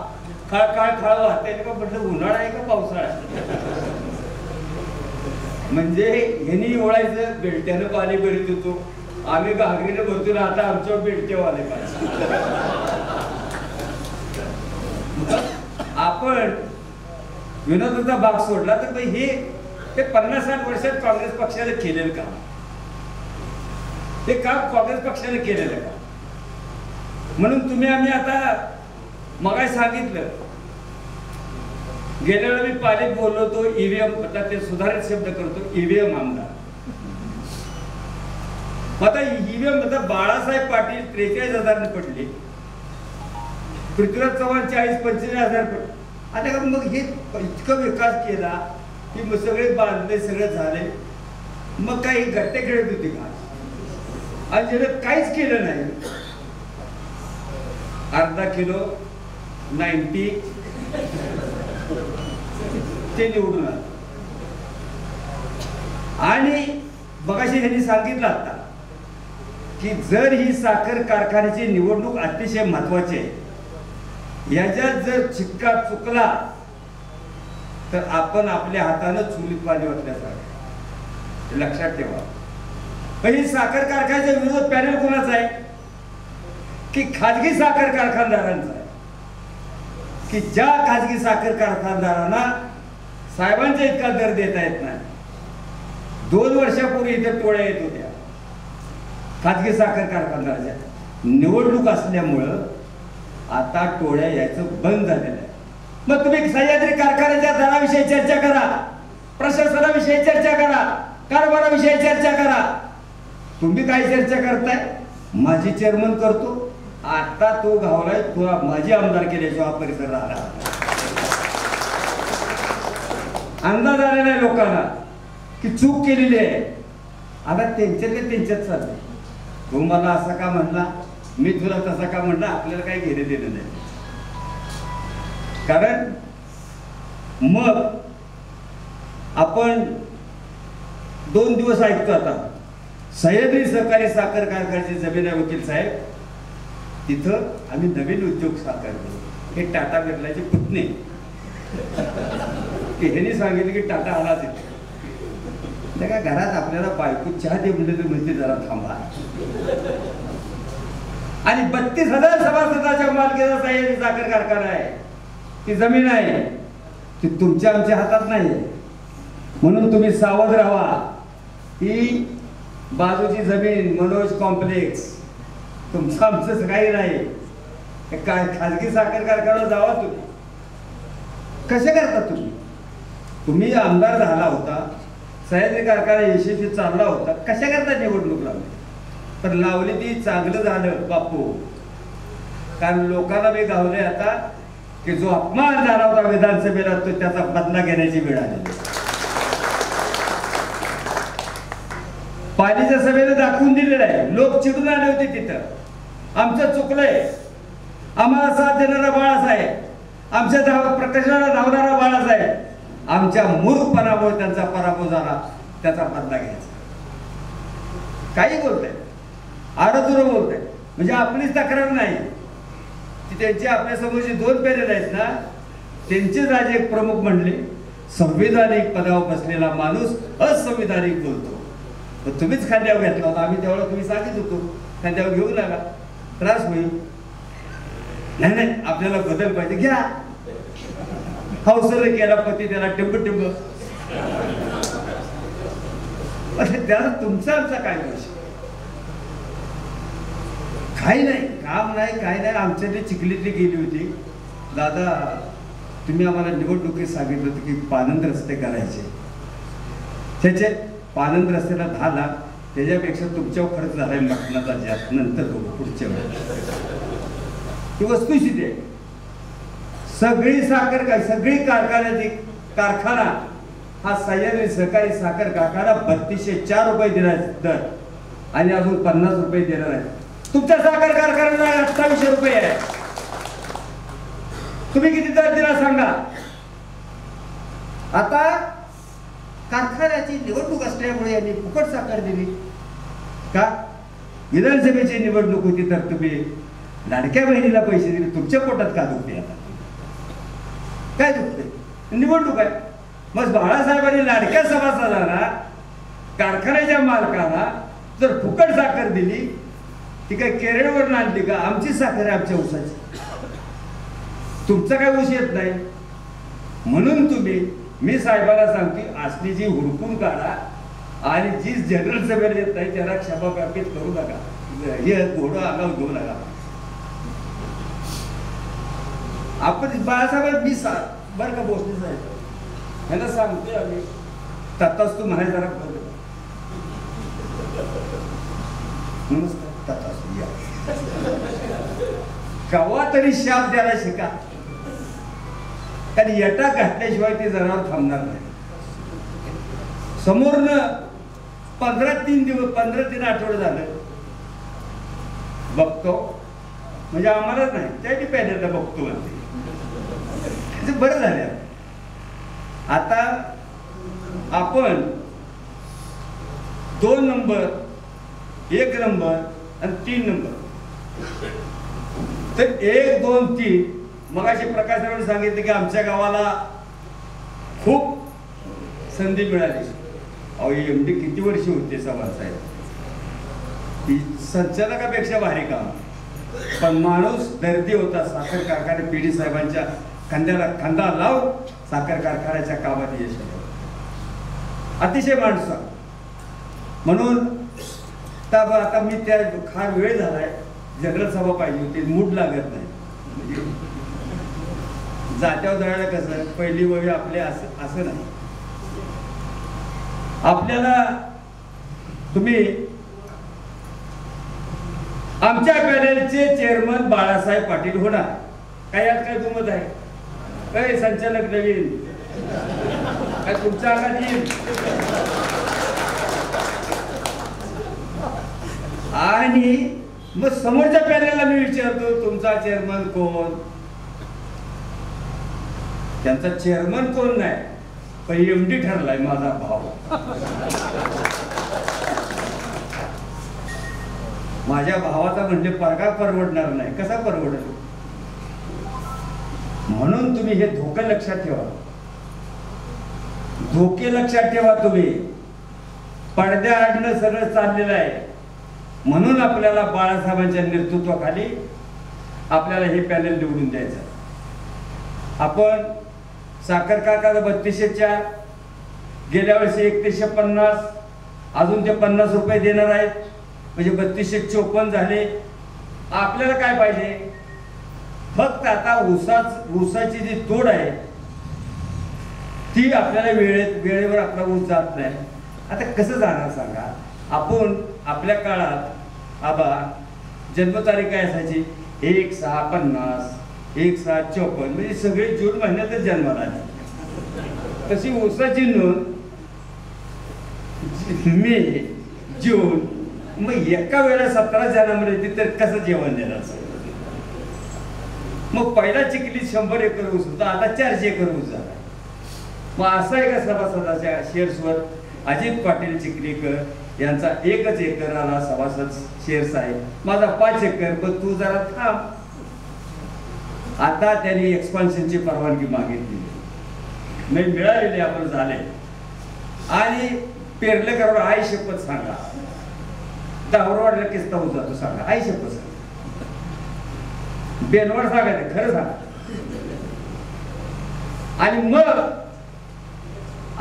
काय वाहते का म्हटलं, उन्हाळा आहे का पावसाळा आहे? म्हणजे ह्यांनी ओळायचं बेल्ट्यानं पाणी भरीत होतो, आम्ही घागरीनं भरतो ना, आता आमच्यावर बेल्टे वाले पाहिजे. आपण विनोदाचा भाग सोडला तर हे 50-60 वर्षात काँग्रेस पक्षाने केलेलं काम, हे काम काँग्रेस पक्षाने केलेलं काम. म्हणून तुम्ही आम्ही आता मगाशी सांगितलं, गेल्या वेळेला मी पालित बोललो होतो ईव्हीएम, आता ते सुधारित शब्द करतो, ईव्हीएम आमदार. आता ईव्हीएम आता बाळासाहेब पाटील 43,000 पडले, पृथ्वीराज चव्हाण 40-45,000 पडले. आता मग हे इतका विकास केला की मग सगळे बांधले, सगळं झाले, मग काही गट्टे खेळत होते का? आणि ज्यानं काहीच केलं नाही, अर्धा किलो 90 ते निवडून आलं. आणि बघाशी त्यांनी सांगितलं आता की जर ही साखर कारखान्याची निवडणूक अतिशय महत्वाची आहे, याच्यात जर शिक्का चुकला तर आपण आपल्या हातानं चुलीत पाणी ओतल्यासारखं, लक्षात ठेवा. पण ही साखर कारखान्याच्या विरोधात पॅनल कोणाचा आहे की खाजगी साखर कारखानदारांचा आहे, की ज्या खाजगी साखर कारखानदारांना साहेबांच्या इतका दर देता येत नाही. 2 वर्षापूर्वी इथे टोळ्या येत होत्या खाजगी साखर कारखानदाराच्या, निवडणूक असल्यामुळं आता टोळ्या यायचं बंद झालेलं आहे. मग तुम्ही सह्याद्री कारखान्याच्या दराविषयी चर्चा करा, प्रशासनाविषयी चर्चा करा, कारभाराविषयी चर्चा करा. तुम्ही काय चर्चा करताय? माझी चेअरमन करतो, आता तो गावलाय, तुला माझी आमदार केल्याशिवाय हा परिसर राहिला. अंदाज आलेला आहे लोकांना की चूक केलेली आहे. आता त्यांच्यात चाललंय, तू मला असा का म्हणला, मी तुला तसा का म्हणला, आपल्याला काही घेणे देणं नाही. कारण मग आपण 2 दिवस ऐकतो आता सह्याद्री सहकारी साखर कारखान्याची जमीन आहे वकील साहेब, तिथं आम्ही नवीन उद्योग साकार करू. हे टाटा बिर्लाचे पुतणे ह्यांनी सांगितलं की टाटा आला तिथे. त्या घरात आपल्याला बायको चहा दे म्हणले तर म्हणजे जरा थांबा. आणि 32,000 सभासदाच्या मालकीचा सह्याद्री साखर कारखाना आहे, ती जमीन आहे, ती तुमच्या आमच्या हातात नाही. म्हणून तुम्ही सावध राहा. ही बाजूची जमीन मनोज कॉम्प्लेक्स तुमचं आमचं काही नाही. काय खाजगी साखर कारखाना जावा तुम्ही. कसे करता तुम्ही? तुम्ही आमदार झाला होता, सह्याद्री कारखाना यशस्वी चालला होता, कशा करता निवडणूक लावली? पण लावली ती चांगलं झालं बापू, कारण लोकांना मी गावले आता की जो अपमान झाला होता विधानसभेला तो त्याचा बदला घेण्याची वेळ आली. पालीच्या सभेला दाखवून दिलेलं आहे, लोक चिडून आले होते तिथं, आमचं चुकलंय, आम्हाला साथ देणारा बाळासाहेब, आमच्या प्रकाशाला धावणारा बाळासाहेब, आमच्या मूर्खपणामुळे त्यांचा पराभव झाला, त्याचा बदला घ्यायचा. काही बोलताय, आरोग्य बोलताय, म्हणजे आपलीच तक्रार नाही, ती त्यांची आपल्यासमोरचे 2 पॅनल आहेत ना, त्यांचेच आज एक प्रमुख म्हणले संविधानिक पदावर बसलेला माणूस असंविधानिक बोलतो. तुम्हीच खांद्यावर घेतला होता, आम्ही त्यावेळेला तुम्ही सांगित होतो खांद्यावर घेऊ नका, त्रास होईल. नाही आपल्याला बदल पाहिजे, घ्या. हौसले केला पती त्याला टिंब त्याला तुमचा आमचा काय दोष? काही नाही, काम नाही, काही नाही. आमच्याकडे चिखलीतली गेली होती, दादा तुम्ही आम्हाला निवडणुकीत सांगितलं होतं की पानंद रस्ते करायचे, त्याचे पानंद रस्त्याला 10 लाख, त्याच्यापेक्षा तुमच्यावर खर्च झालाय मटणाचा जास्त, नंतर बघू पुढच्या वेळेस. ही वस्तुस्थिती आहे. सगळी साखर काय, सगळी कारखान्याची कारखाना हा सह्याद्री सहकारी साखर कारखाना 3204 रुपये देणार दर आणि अजून 50 रुपये देणार आहे. तुमच्या साखर कारखान्याला 2800 रुपये आहे. तुम्ही किती दर दिला सांगा? आता कारखान्याची निवडणूक असल्यामुळे यांनी फुकट साखर दिली का? विधानसभेची निवडणूक होती तर तुम्ही लाडक्या बहिणीला पैसे दिले, तुमच्या पोटात का दुखते? आता काय दुखते? निवडणूक आहे. मग बाळासाहेबांनी लाडक्या सभासदांना, कारखान्याच्या मालकाला जर फुकट साखर दिली, ती काय केरळवरून आणली का? आमची साखर आहे, आमच्या ऊसाची. तुमचा काय ऊस येत नाही. म्हणून मी साहेबाला सांगते, असली जी हुडकून काढा आणि जी जनरल सभेला येत नाही त्याला क्षमाप्राप्त करू नका. हे घोडं अंगावर घेऊ नका. आपण बाळासाहेब मी बरं का भोसले साहेब ह्याला सांगतोय आम्ही, तथास्तू म्हणायला जरा बरं. नमस्कार, तथास्तू या. कवा तरी शाप द्यायला शिका, कारण येटा घातल्याशिवाय ते जनावर थांबणार नाही. समोरनं 15-3 आठवडे झालं बघतो, म्हणजे आम्हालाच नाही त्याची पॅनलला बघतो म्हणते. बरं झालं. आता आपण 2 नंबर, 1 नंबर आणि 3 नंबर, तर 1, 2, 3 मगाशी प्रकाशरावांनी सांगितलं की आमच्या गावाला खूप संधी मिळाली. अहो एमडी किती वर्ष होते सभासाहेब, संचालकापेक्षा भारी काम. पण माणूस दर्दी होता. साखर कारखाने पीडी साहेबांच्या खांद्याला खांदा लावून साखर कारखान्याच्या कामात यश आलं. अतिशय माणसा. म्हणून आता मी त्या फार वेळ झालाय, जनरल सभा पाहिजे होती, मूड लागत नाही. म्हणजे जात्यावर जायला कसं पहिली वळी आपले असं नाही. आपल्याला तुम्ही आमच्या पॅनलचे चेअरमन बाळासाहेब पाटील होणार. काय यात काय दुमत आहे? काय संचालक नवीन काय तुमच्या अंगात येईल? आणि मग समोरच्या पॅनलला मी विचारतो तुमचा चेअरमन कोण? त्यांचा चेअरमन कोण नाही, पण एमडी ठरलाय माझा भाव. माझ्या भावाचा म्हणजे पगार परवडणार नाही. कसा परवडेल? म्हणून तुम्ही हे धोके लक्षात ठेवा. धोके लक्षात ठेवा. तुम्ही पडद्याआडनं सगळं चाललेलं आहे. म्हणून आपल्याला बाळासाहेबांच्या नेतृत्वाखाली आपल्याला हे पॅनल निवडून द्यायचं. आपण साखर कारखाना 3204, गेल्या वर्षी 3150, अजून ते 50 रुपये देणार आहेत, म्हणजे 3254 झाले. आपल्याला काय पाहिजे? फक्त आता ऊसाची जी तोड आहे ती आपल्याला वेळेवर आपला ऊस जात नाही. आता कसं जाणार सांगा? आपण आपल्या काळात आबा जन्मतारीख काय असायची? 1/6/50, 1/6/54, म्हणजे सगळे जून महिन्यातच जन्माला आले. तशी ऊसाची नोंद मे, जून, मग एका वेळेला 17 जन्माला येते, तर कसं जेवण देणार? मग पहिला चिखलीत 100 एकर ऊस होता, आता 400 एकर ऊस झाला. मग असा एका सभासदाच्या शेअर्सवर अजित पाटील चिखलीकर यांचा 1 एकर आला सभासद शेअर्स आहे. माझा 5 एकर. पण तू जरा थांब. आता त्यांनी एक्सपान्शनची परवानगी मागितली, नाही मिळालेली आपण झाले. आणि पेरलेकरवर आई शपथ सांगा, 10 किस्ता होत जातो सांगा, आई शपथ सांगा. बेनवाड सांगायचं खरं सांगा. आणि मग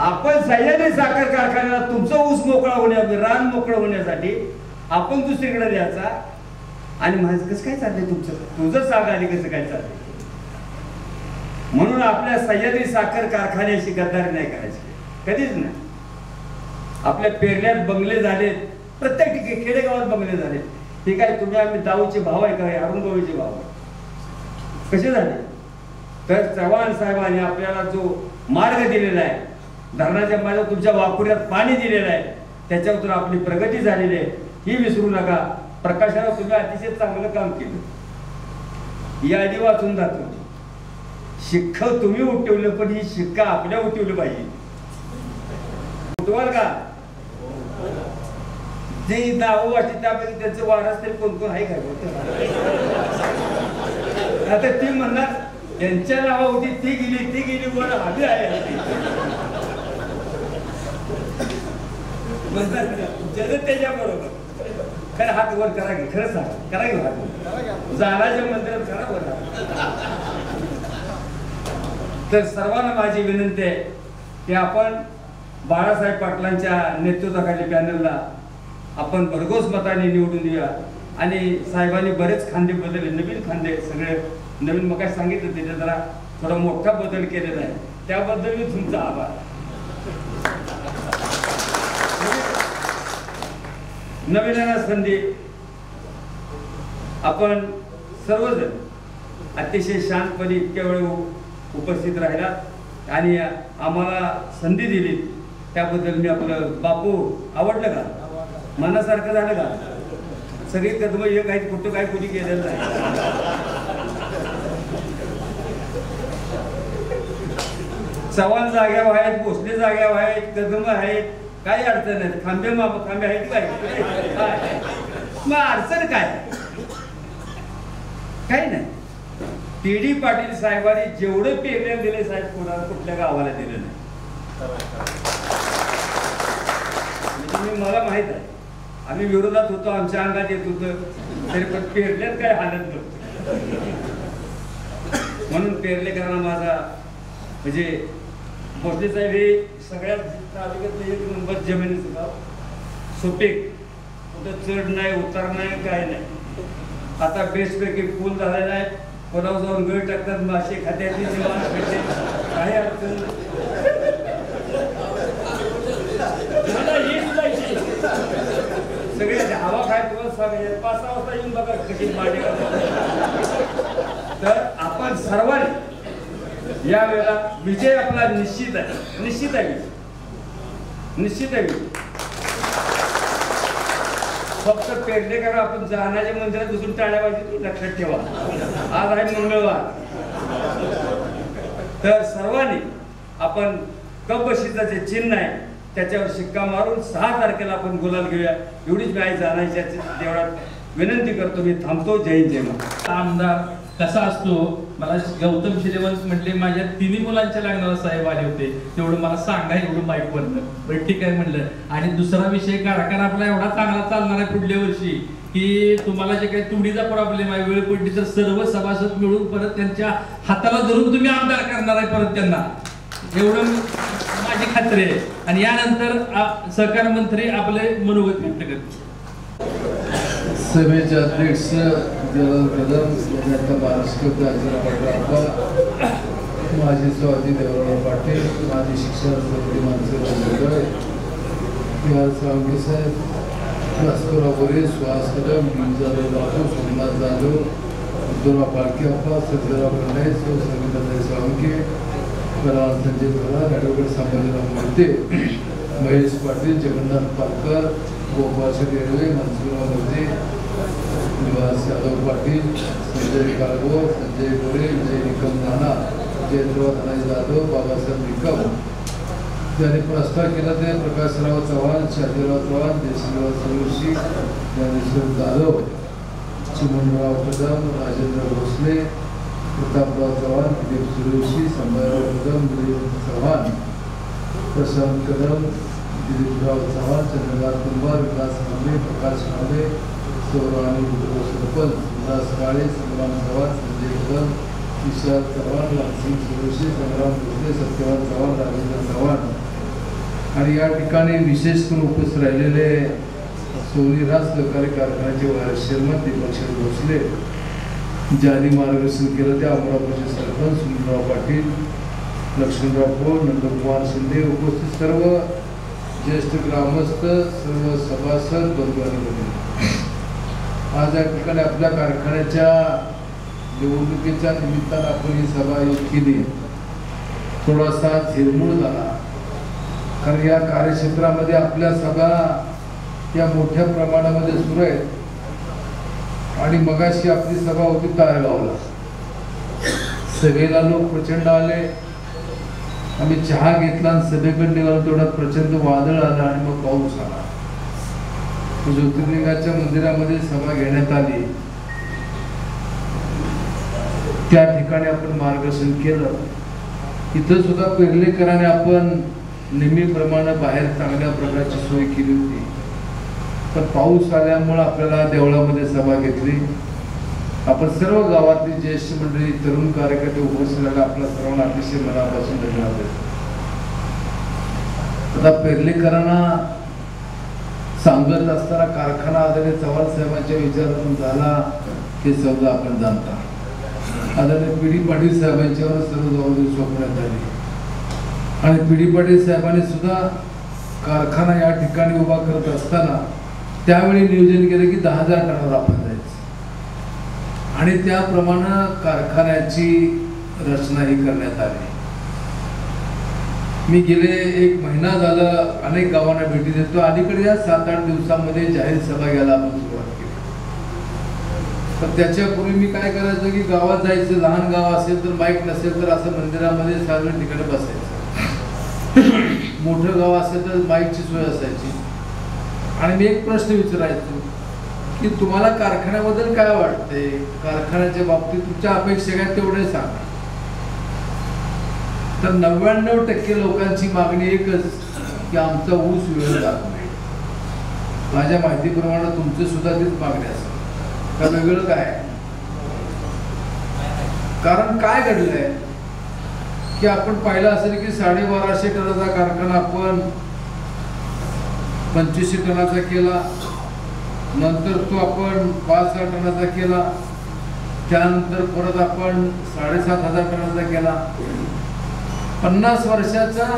आपण सह्याद्री साखर कारखान्याला तुमचा ऊस मोकळा होण्यासाठी, रान मोकळं होण्यासाठी आपण दुसरीकडे द्यायचा. आणि माझं कसं काय चाललंय तुमचं? तुझं सांगा आणि कसं काय चाललंय. म्हणून आपल्या सह्याद्री साखर कारखान्याशी गद्दारी नाही करायची, कधीच नाही. आपल्या पेरल्यात बंगले झालेत, प्रत्येक ठिकाणी खेडेगावात बंगले झाले. ठीक आहे, तुम्ही आम्ही दाऊचे भाव आहे का? अरुणगावीचे भाव कसे झाले? तर चव्हाण साहेबांनी आपल्याला जो मार्ग दिलेला आहे, धरणाच्या माझ्या तुमच्या वाकुऱ्यात पाणी दिलेलं आहे, त्याच्यावर आपली प्रगती झालेली आहे, ही विसरू नका. प्रकाशराव तुम्ही अतिशय चांगलं काम केलं. यादी वाचून जातो. शिक्क तुम्ही उठवलं, पण ही शिक्का आपल्या उठवलं पाहिजे. उठवाल का? जे नाव वाटते त्यापैकी त्यांचं वारस तरी कोण कोण आहे काय? आता ती म्हणणार त्यांच्या नावा होती, ती गेली वर आम्ही आहे. जनतेच्या बरोबर खरं हात वर करा की खरं सांगा करा की हात जाण्याच्या मंदिरात करा वर. तर सर्वांना माझी विनंती आहे की आपण बाळासाहेब पाटलांच्या नेतृत्वाखाली पॅनलला आपण भरघोस मताने निवडून देऊया. आणि साहेबांनी बरेच खांदे बदलले, नवीन खांदे सगळे नवीन मग काय सांगितलं त्याच्यात जरा थोडा मोठा बदल केलेला आहे, त्याबद्दल मी तुमचा आभार. नवीन संधी आपण सर्वजण अतिशय शांतपणे इतक्या वेळ उपस्थित राहिला आणि आम्हाला संधी दिली त्याबद्दल मी आपलं बापू आवडलं का मनासारखं झालं का? सगळी कदम एक आहेत कुठं काय कुणी केलेलं नाही. चव्हाण जाग्यावर आहेत, भोसले जाग्यावर आहेत, कदम आहेत, काही अडचण नाही. खांबे खांबे आहेत काय मग अडचण काय काही नाही. टी.डी. पाटील साहेबांनी जेवढं पेमेंट दिले साहेब कोणाला कुठल्या गावाला दिलं नाही. म्हणजे मला माहित आहे आम्ही विरोधात होतो, आमच्या अंगात येत होतं, तरी पण पेरल्यात काय हालत नव्हतं. म्हणून पेरलेकरांना माझा म्हणजे भोसले साहेब हे सगळ्यात तालुक्यातलं एक नंबर जमिनीचं गाव, सुपीक, कुठं चढ नाही उतार नाही काय नाही. आता बेस्टपैकी पूल झालेला आहे, कोणावर जाऊन गळ टाकतात, मासे खात्याची काही अडचण सगळे हवा खाय तुम्हाला सांगायचे 5-6 वाजता येऊन बघा कशी मांडी. तर आपण सर्वांनी या वेळेला विजय आपला निश्चित आहे, निश्चित आहे, निश्चित आहे. फक्त पेडणेकर आपण जाण्याच्या मंदिरात बसून टाळ्या पाहिजे लक्षात ठेवा. आज आहे मंगळवार. तर सर्वांनी आपण कपबशीचं जे चिन्ह आहे त्याच्यावर शिक्का मारून 6 तारखेला आपण गुलाल घेऊया एवढीच मी आई जाण्याच्या देवळात विनंती करतो. मी थांबतो. जय हिंद जय महाराष्ट्र. आमदार कसा असतो मला गौतम शिलेवंश म्हटले माझ्या 3 मुलांच्या लग्नाला साहेब आले होते तेवढं मला सांगा एवढं माईक वरनं पण ठीक आहे म्हणलं. आणि दुसरा विषय कारखाना आपला एवढा चांगला चालणार आहे पुढल्या वर्षी की तुम्हाला जे काही तुडीचा प्रॉब्लेम आहे वेळ पडली तर सर्व सभासद मिळून परत त्यांच्या हाताला धरून तुम्ही आमदार करणार आहे परत त्यांना एवढं माझी खात्री आहे. आणि यानंतर सहकार मंत्री आपले मनोगत व्यक्त करतील. सभेचे अध्यक्ष जलाल कदम, नेता महाराष्ट्र पाटील, माजी सभापती देवराव पाटील, माजी शिक्षण मंत्री मानसिंग सावंगे साहेब, भास्करराव गोरे, सुहास कदम, जाधव बापू, सोमनाथ जाधव, अब्दुलराव पालकेअप्पा, सज्जराव फडणवीस, संगीताताई सावंगे, कलावंत संजय थोरात, ॲडव्होकेट संभाजीराव मोहिते, महेश पाटील, जगन्नाथ पालकर, गोपाळ रेल्वे, मनसुखराव मोदी, निवास यादव पाटील, संजय काळगोर, संजय गोरे, विजय निकम नाना, जयंतराव धनाजी जाधव, बाबासाहेब निकम. त्यांनी प्रस्ताव केला ते प्रकाशराव चव्हाण, शाजीराव चव्हाण, जयसिंगराव सूर्यवंशी, ज्ञानेश्वर जाधव, चिमणराव कदम, राजेंद्र भोसले, प्रतापराव चव्हाण, दिलीप सूर्यवंशी, संभाजीराव कदम, दिलीप चव्हाण, प्रशांत कदम, दिलीपराव चव्हाण, चंद्रकांत कुंभार, विकास खांबे, प्रकाश खांबे, सौराणी सरपंच, उल्हास काळे, संग्राम चव्हाण, संजय कदम, विशाल चव्हाण, लालसिंग सूर्यवंशी, संग्राम भोसले, सत्यवान चव्हाण, राजेंद्र चव्हाण. आणि या ठिकाणी विशेष करून उपस्थित राहिलेले सोनी राज सहकारी कारखान्याचे व्हायस चेअरमन दीपक भोसले, ज्यांनी मार्गदर्शन केलं ते अमरावतीचे सरपंच सुनीलराव पाटील, लक्ष्मणराव भोर, नंदकुमार शिंदे, उपस्थित सर्व ज्येष्ठ ग्रामस्थ, सर्व सभासद बंधू. आज या ठिकाणी आपल्या कारखान्याच्या निवडणुकीच्या निमित्तानं आपण ही सभा केली. थोडासा झिरमूळ झाला कारण या कार्यक्षेत्रामध्ये आपल्या सभा या मोठ्या प्रमाणामध्ये सुरू आहेत. आणि मगाशी आपली सभा होती तारगावला, सभेला लोक प्रचंड आले. आम्ही चहा घेतला आणि सभेकडे निघालो, तेवढ्यात प्रचंड वादळ आलं आणि मग पाऊस आला. ज्योतिर्लिंगाच्या मंदिरामध्ये सभा घेण्यात आली. त्या ठिकाणी आपण मार्गदर्शन केलं. इथं सुद्धा पेरलेकरांनी आपण नेहमीप्रमाणे बाहेर चांगल्या प्रकारची सोय केली होती, पण पाऊस आल्यामुळे आपल्याला देवळामध्ये सभा घेतली. आपण सर्व गावातली ज्येष्ठ मंडळी, तरुण कार्यकर्ते उपस्थित राहिला, आपल्या सर्वांना अतिशय मनापासून धन्यवाद देतो. आता पेरलेकरांना सांगत असताना कारखाना आदरणीय चव्हाण साहेबांच्या विचारातून झाला हे शब्द आपण जाणता. आदरणीय पी डी पाटील साहेबांच्यावर सर्व जबाबदारी सोपवण्यात आली आणि पी डी पाटील साहेबांनी सुद्धा कारखाना या ठिकाणी उभा करत असताना त्यावेळी नियोजन केलं की 10,000 टनावर आपण जायचं आणि त्याप्रमाणे कारखान्याची रचना ही करण्यात आली. मी गेले 1 महिना झालं अनेक गावांना भेटी देतो. अलीकडे या 7-8 दिवसांमध्ये जाहीर सभा घ्यायला आपण सुरुवात केली. पण त्याच्यापूर्वी मी काय करायचं की गावात जायचं, लहान गाव असेल तर माईक नसेल तर असं मंदिरामध्ये सार्वजनिक ठिकाणी बसायचं, मोठं गाव असेल तर माईकची सोय असायची. आणि मी एक प्रश्न विचारायचो की तुम्हाला कारखान्याबद्दल काय वाटतंय, कारखान्याच्या बाबतीत तुमच्या अपेक्षा काय तेवढे सांगा. तर 99% लोकांची मागणी एकच की आमचा ऊस वेळ जात नाही. माझ्या माहितीप्रमाणे तुमचे सुद्धा तीच मागणी असेल का वेगळं काय? कारण काय घडलंय की आपण पाहिलं असेल की 1250 टनाचा कारखाना आपण 2500 टनाचा केला, नंतर तो आपण 5,000 टनाचा केला, त्यानंतर परत आपण 7,500 टनाचा केला. 50 वर्षाचा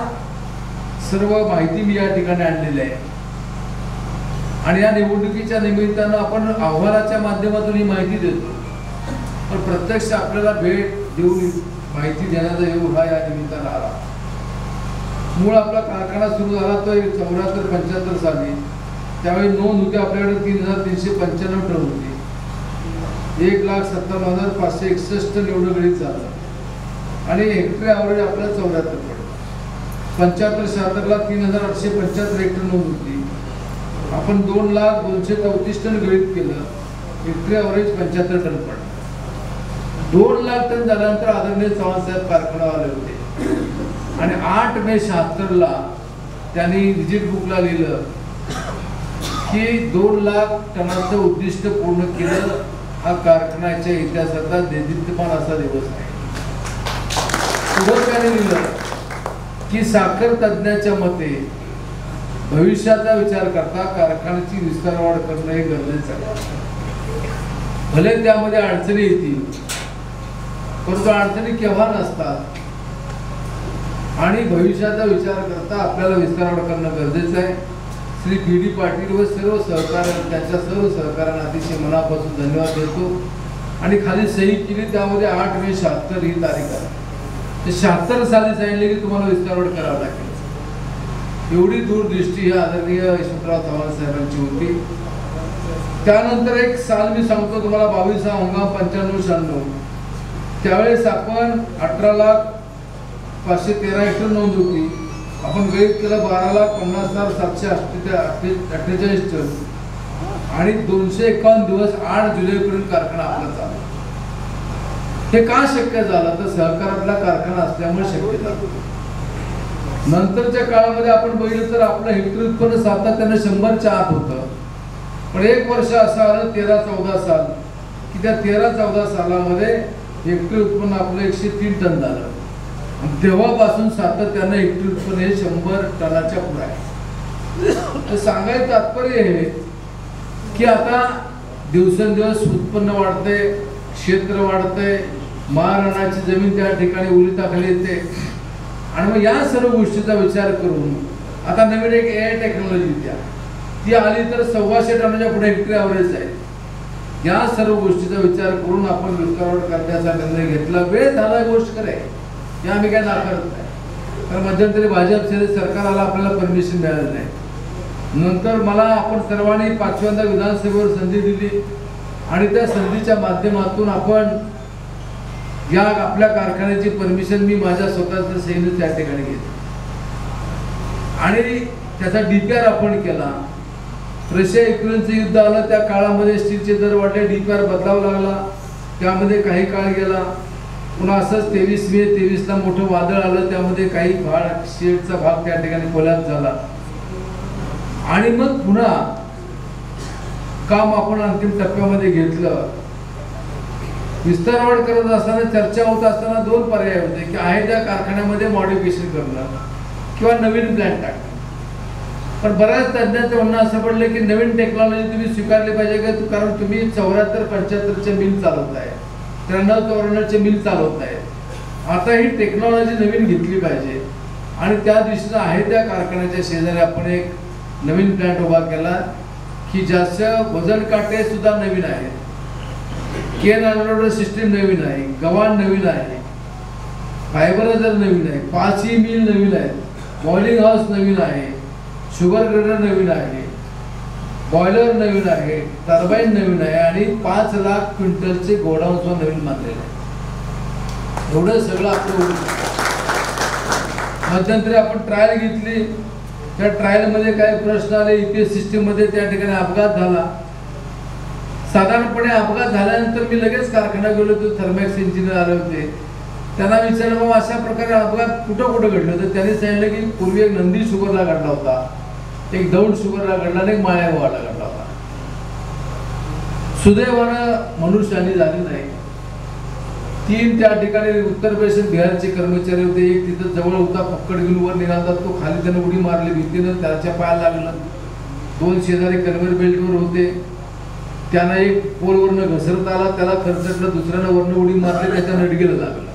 सर्व माहिती मी या ठिकाणी आणलेली आहे आणि या निवडणुकीच्या निमित्तानं आपण अहवालाच्या माध्यमातून ही माहिती देतो, पण प्रत्यक्ष आपल्याला भेट देऊन माहिती देण्याचा योग हा या निमित्तानं आला. मूळ आपला कारखाना सुरू झाला तो 74-75 साली. त्यावेळी नोंद होती आपल्याकडे 3,395 टन होती. 1,57,561 एवढं गणित झालं आणि हेक्टरी ॲव्हरेज आपल्याला 74 पडलं. 75-76ला 3,875 हेक्टर नोंद होती. आपण 2,234 टन गळीत केलं, हेक्टरी ॲव्हरेज 75 टन पडलं. 2,00,000 टन झाल्यानंतर आदरणीय चव्हाण साहेब कारखाना आले होते आणि 8 मे 76ला त्यांनी विजिट बुकला लिहिलं की 2,00,000 टनाचं उद्दिष्ट पूर्ण केलं. हा कारखान्याच्या इतिहासातला दैदिप्यमान असा दिवस आहे. त्याने लिहिलं की साखर तज्ञाच्या मते भविष्याचा विचार करता कारखान्याची विस्तार वाढ करणं हे गरजेचं आहे. भले त्यामध्ये अडचणी येतील, परंतु अडचणी केव्हा नसतात आणि भविष्याचा विचार करता आपल्याला विस्तार वाढ करणं गरजेचं आहे. श्री पी डी पाटील व सर्व सहकार्यांना, त्याच्या सर्व सहकार्यांना अतिशय मनापासून धन्यवाद देतो. आणि खाली सही केली त्यामध्ये 8 मे 76 ही तारीख आहे. 76 साली सांगितले की तुम्हाला विस्तार वाढ करावा लागेल. एवढी दूरदृष्टी ही आदरणीय यशवंतराव चव्हाण साहेबांची होती. त्यानंतर एक साल मी सांगतो तुम्हाला, 22 हंगाम 95-96. त्यावेळेस आपण 18,513 हेक्टर नोंद होती. आपण गळीत केलं 12,50,748 टन आणि 251 दिवस 8 जुलैपर्यंत कारखाना आपला चालला. हे का शक्य झालं तर सहकारातला कारखाना असल्यामुळे शक्य झालं. नंतरच्या काळामध्ये आपण बघितलं तर आपलं हेक्टरी उत्पन्न सातत्याने 100च्या आत होतं. पण एक वर्ष असं आलं 13-14 साल की त्या 13-14 सालामध्ये हेक्टरी उत्पन्न आपलं 103 टन झालं. तेव्हापासून सातत्यानं हेक्टरी उत्पन्न हे 100 टनाच्या पुढे आहे. तर सांगायचं तात्पर्य हे की आता दिवसेंदिवस उत्पन्न वाढते, क्षेत्र वाढते, महाराणाची जमीन त्या ठिकाणी उलिताखाली येते आणि मग या सर्व गोष्टीचा विचार करून आता नवीन एक AI टेक्नॉलॉजी ती आली तर 1,200 टनाच्या पुढे हेक्टरी ॲव्हरेज आहे. या सर्व गोष्टीचा विचार करून आपण विस्तार करण्याचा निर्णय घेतला. वेळ झाला गोष्ट करे, हे आम्ही काय नाकारत नाही. कारण मध्यंतरी भाजप सरकार आला, आपल्याला परमिशन मिळालं नाही. नंतर मला आपण सर्वांनी 5व्यांदा विधानसभेवर संधी दिली आणि त्या संधीच्या माध्यमातून आपण या आपल्या कारखान्याची परमिशन मी माझ्या स्वतःच्या सहीने त्या ठिकाणी घेतली आणि त्याचा DPR आपण केला. रशिया-युक्रेनचं युद्ध आलं, त्या काळामध्ये स्टीलचे दर वाढले, DPR बदलावा लागला. त्यामध्ये काही काळ गेला पुन्हा असंच 23 मे 23ला मोठं वादळ आलं, त्यामध्ये काही भाग शेडचा भाग त्या ठिकाणी कोलॅप्स झाला आणि मग पुन्हा काम आपण अंतिम टप्प्यामध्ये घेतलं. विस्तारवाढ करत असताना चर्चा होत असताना 2 पर्याय होते की आहे त्या कारखान्यामध्ये मॉडिफिकेशन करणं किंवा नवीन प्लॅन टाकणं. पण बऱ्याच तज्ञांचं म्हणणं असं पडलं की नवीन टेक्नॉलॉजी तुम्ही स्वीकारली पाहिजे का, कारण तुम्ही 74-75चे मिल चालवत आहे, 93-94चे मिल चालवत आहे. आता ही टेक्नॉलॉजी नवीन घेतली पाहिजे आणि त्या दिवशीनं आहे त्या कारखान्याच्या शेजारी आपण एक नवीन प्लॅन्ट उभा केला की ज्याचं वजन काटे सुद्धा नवीन आहे, केन अनलोडर सिस्टीम नवीन आहे, गव्हाण नवीन आहे, फायबरायझर नवीन आहे, 5 मिल नवीन आहे, बॉइलिंग हाऊस नवीन आहे, शुगर ग्रेडर नवीन आहे, बॉयलर नवीन आहे, टर्बाईन नवीन आहे आणि 5 लाख क्विंटलचे गोडाऊन सुद्धा नवीन बांधलेले आहे. एवढं सगळं आपलं मध्यंतरी आपण ट्रायल घेतली. त्या ट्रायलमध्ये काय प्रश्न आले, EPS सिस्टीममध्ये त्या ठिकाणी अपघात झाला. साधारणपणे अपघात झाल्यानंतर मी लगेच कारखाना गेलो, तो थर्मॅक्स इंजिनियर आले होते. त्यांना विचारलं बाबा अशा प्रकारे अपघात कुठं कुठं घडलं, तर त्यांनी सांगितलं की पूर्वी एक नंदी शुगरला घडला होता, एक दौंड शुगरला घडला आणि एक माळेगावला घडला होता. सुदैवानं मनुष्यहानी झाली नाही. 3 त्या ठिकाणी उत्तर प्रदेश बिहारचे कर्मचारी होते. एक तिथं जवळ होता, पक्कड घेऊन वर निघाला, तो खाली त्यानं उडी मारली, भीतीनं त्याच्या पायाला लागलं. 2 शेजारी कन्व्हेयर बेल्टवर होते, त्यांना एक पोलवरनं घसरत आला, त्याला खरचटलं, दुसऱ्यानं वरनं उडी मारली, त्याच्या नडगेला लागलं.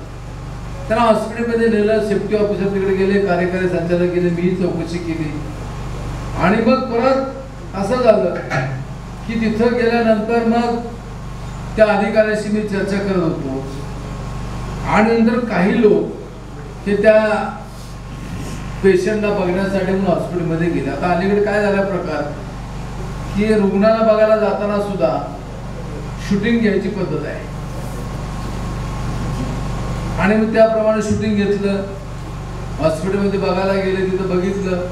त्यांना हॉस्पिटलमध्ये नेलं. सेफ्टी ऑफिसर तिकडे गेले, कार्यकारी संचालक गेले, मी चौकशी केली आणि मग परत असं झालं की तिथं गेल्यानंतर मग त्या अधिकाऱ्याशी मी चर्चा करत होतो आणि नंतर काही लोक हे त्या पेशंटला बघण्यासाठी म्हणून हॉस्पिटलमध्ये गेले. आता अलीकडे काय झाला प्रकार की रुग्णाला बघायला जाताना सुद्धा शूटिंग घ्यायची पद्धत आहे आणि मग त्याप्रमाणे शूटिंग घेतलं, हॉस्पिटलमध्ये बघायला गेले, तिथं बघितलं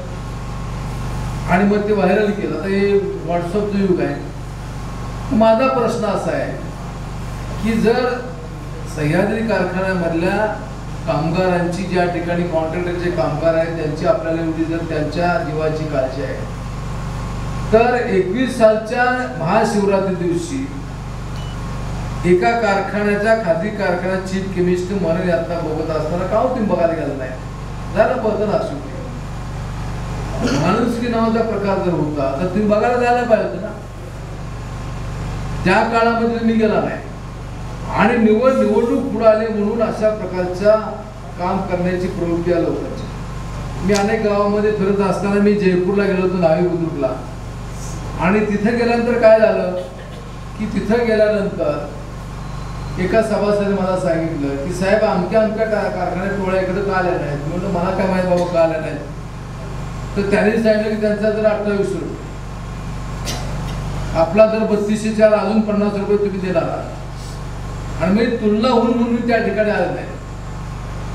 आणि मग ते व्हायरल केलं. आता हे व्हॉट्सअपचं युग आहे. माझा प्रश्न असा आहे की जर सह्याद्री कारखान्यामधल्या कामगारांची, ज्या ठिकाणी कॉन्ट्रॅक्टरचे कामगार आहेत, त्यांची आपल्याला एवढी जर त्यांच्या जीवाची काळजी आहे, तर 21 सालच्या महाशिवरात्री दिवशी एका कारखान्याच्या, खाजगी कारखान्यात चीफ केमिस्ट म्हणून यात्रा बघत असताना का तुम्ही बघायला गेला नाही? झालं बदल असू दे, माणुसकी नावाचा प्रकार जर होता तर तुम्ही बघायला जायला पाहिजे होतं ना. त्या काळामध्ये मी गेला नाही आणि निवडणूक पुढे आले म्हणून अशा प्रकारच्या काम करण्याची प्रवृत्ती या लोकांची. मी अनेक गावामध्ये फिरत असताना मी जयपूरला गेलो होतो, नावी बुद्रुकला, आणि तिथे गेल्यानंतर काय झालं की तिथं गेल्यानंतर एका सभासदाने मला सांगितलं की साहेब अमक्या कारखान्यात टोळ्या इकडे का आल्या नाहीत. म्हणून मला काय माहिती बाबा का आल्या नाहीत. तर त्यांनी सांगितलं की त्यांचा जर 28 रुपये, आपला जर 3204, अजून 50 रुपये तुम्ही देणार आहात. आणि मी तुलना होऊन म्हणून त्या ठिकाणी आले नाही.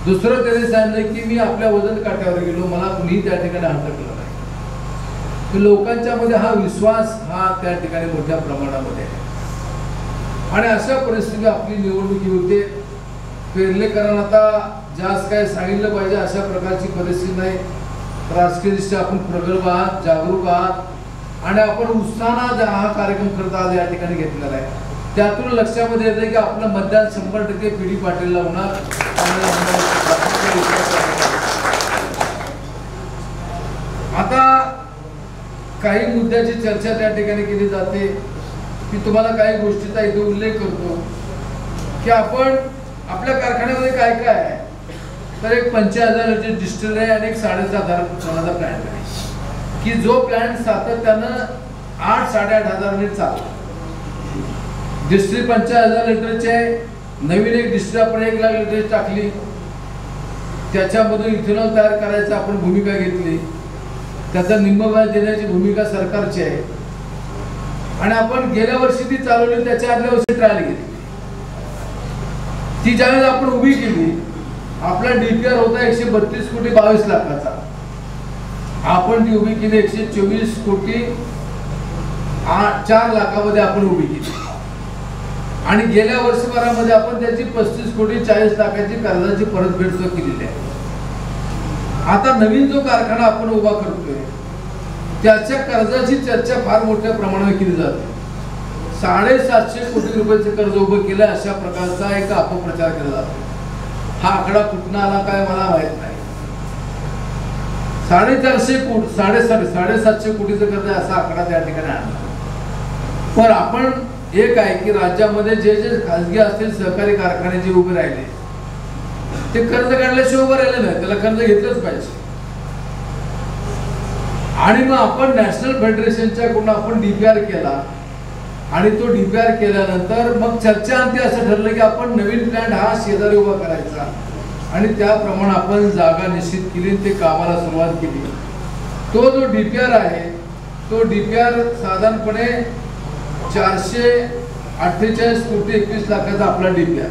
दुसरं त्याने सांगितलं की मी आपल्या वजन काट्यावर गेलो, मला कुणीही त्या ठिकाणी हटकलं नाही. लोकांच्या मध्ये हा विश्वास हा त्या ठिकाणी मोठ्या प्रमाणामध्ये आहे. आणि अशा परिस्थिती आपली निवडणुकी होते. पेरलेकरांना आता जास्त काय सांगितलं पाहिजे अशा प्रकारची परिस्थिती नाही. राजकीय दृष्ट्या आपण प्रगल्भ आहात, जागरूक आहात आणि आपण उत्साहाने हा कार्यक्रम करत आज या ठिकाणी घेतलेला आहे. त्यातून लक्षामध्ये येतं की आपलं मतदान 100% पी.डी. पाटीलला होणार. आता काही मुद्द्याची चर्चा त्या ठिकाणी केली जाते. मी तुम्हाला काही गोष्टीचा इथे उल्लेख करतो की आपण आपल्या कारखान्यामध्ये काय काय आहे. तर एक 50,000 लिटर डिस्टिलरी आहे आणि एक 7,500 टनाचा प्लॅन्ट आहे की जो प्लॅन्ट सातत्यानं 8-8,500 लिटर चालतो. डिस्टिलरी 50,000 लिटरची आहे. नवीन एक डिस्टिलरी आपण 1 लाख लिटर टाकली, त्याच्यामधून इथेनॉल तयार करायची आपण भूमिका घेतली. त्याचा निम्म व्याज देण्याची भूमिका सरकारची आहे आणि आपण गेल्या वर्षी ती चालवली, त्याच्या आदल्या वर्षी ट्रायल घेतली. ती ज्यावेळेस आपण उभी केली, आपला DPR होता 132 कोटी 22 लाखाचा. आपण ती उभी केली 124 कोटी 4 लाखामध्ये आपण उभी केली. आणि गेल्या वर्षभरामध्ये आपण त्याची 35 कोटी 40 लाखाची कर्जाची परतफेड केलेली आहे. आता नवीन जो कारखाना आपण उभा करतोय त्याच्या कर्जाची चर्चा फार मोठ्या प्रमाणावर केली जाते. 750 कोटी रुपयाचे कर्ज उभं केलं अशा प्रकारचा एक अपप्रचार केला जातो. हा आकडा कुठून आला काय मला माहित नाही. 450 कोटी 750 कोटीचं कर्ज असा आकडा त्या ठिकाणी आणला. पण आपण एक आहे की राज्यामध्ये जे जे खासगी असतील सहकारी कारखाने जे उभे राहिले ते कर्ज काढल्याशिवाय उभं राहिले नाही, त्याला कर्ज घेतलंच पाहिजे. आणि मग आपण नॅशनल फेडरेशनच्या कडून आपण डीपीआर केला आणि तो डीपीआर केल्यानंतर मग चर्चा अंती असं ठरलं की आपण नवीन प्लॅन्ट हा शेजारी उभा करायचा आणि त्याप्रमाणे आपण जागा निश्चित केली, ते कामाला सुरुवात केली. तो जो डीपीआर आहे तो डीपीआर साधारणपणे 448 कोटी 21 लाखाचा आपला डीपीआर.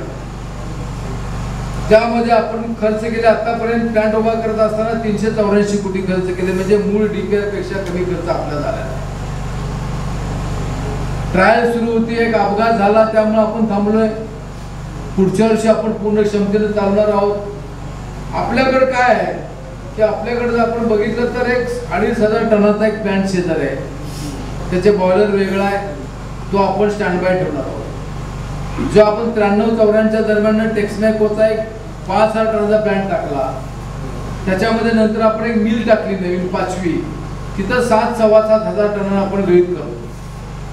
त्यामध्ये आपण खर्च केले आतापर्यंत प्लॅन्ट उभा करत असताना 384 कोटी खर्च केले, म्हणजे मूळ डीपीआर पेक्षा कमी खर्च आपला झाला. ट्रायल सुरू होती, एक अपघात झाला त्यामुळे आपण थांबलोय. पुढच्या वर्षी आपण पूर्ण क्षमतेने चालणार आहोत. आपल्याकडे काय आहे की आपल्याकडे जर आपण बघितलं तर एक 2,500 टनाचा एक प्लॅन्ट शेजारी आहे. त्याचे बॉयलर वेगळा आहे, तो आपण स्टँड बाय ठेवणार आहोत. जो आपण 93-94 दरम्यान टेक्समॅकोचा एक 5,000 टनाचा प्लॅन्ट टाकला, त्याच्यामध्ये नंतर आपण एक मिल टाकली नवीन 5वी, तिथं 7,000-7,500 टन आपण गळीत करतो.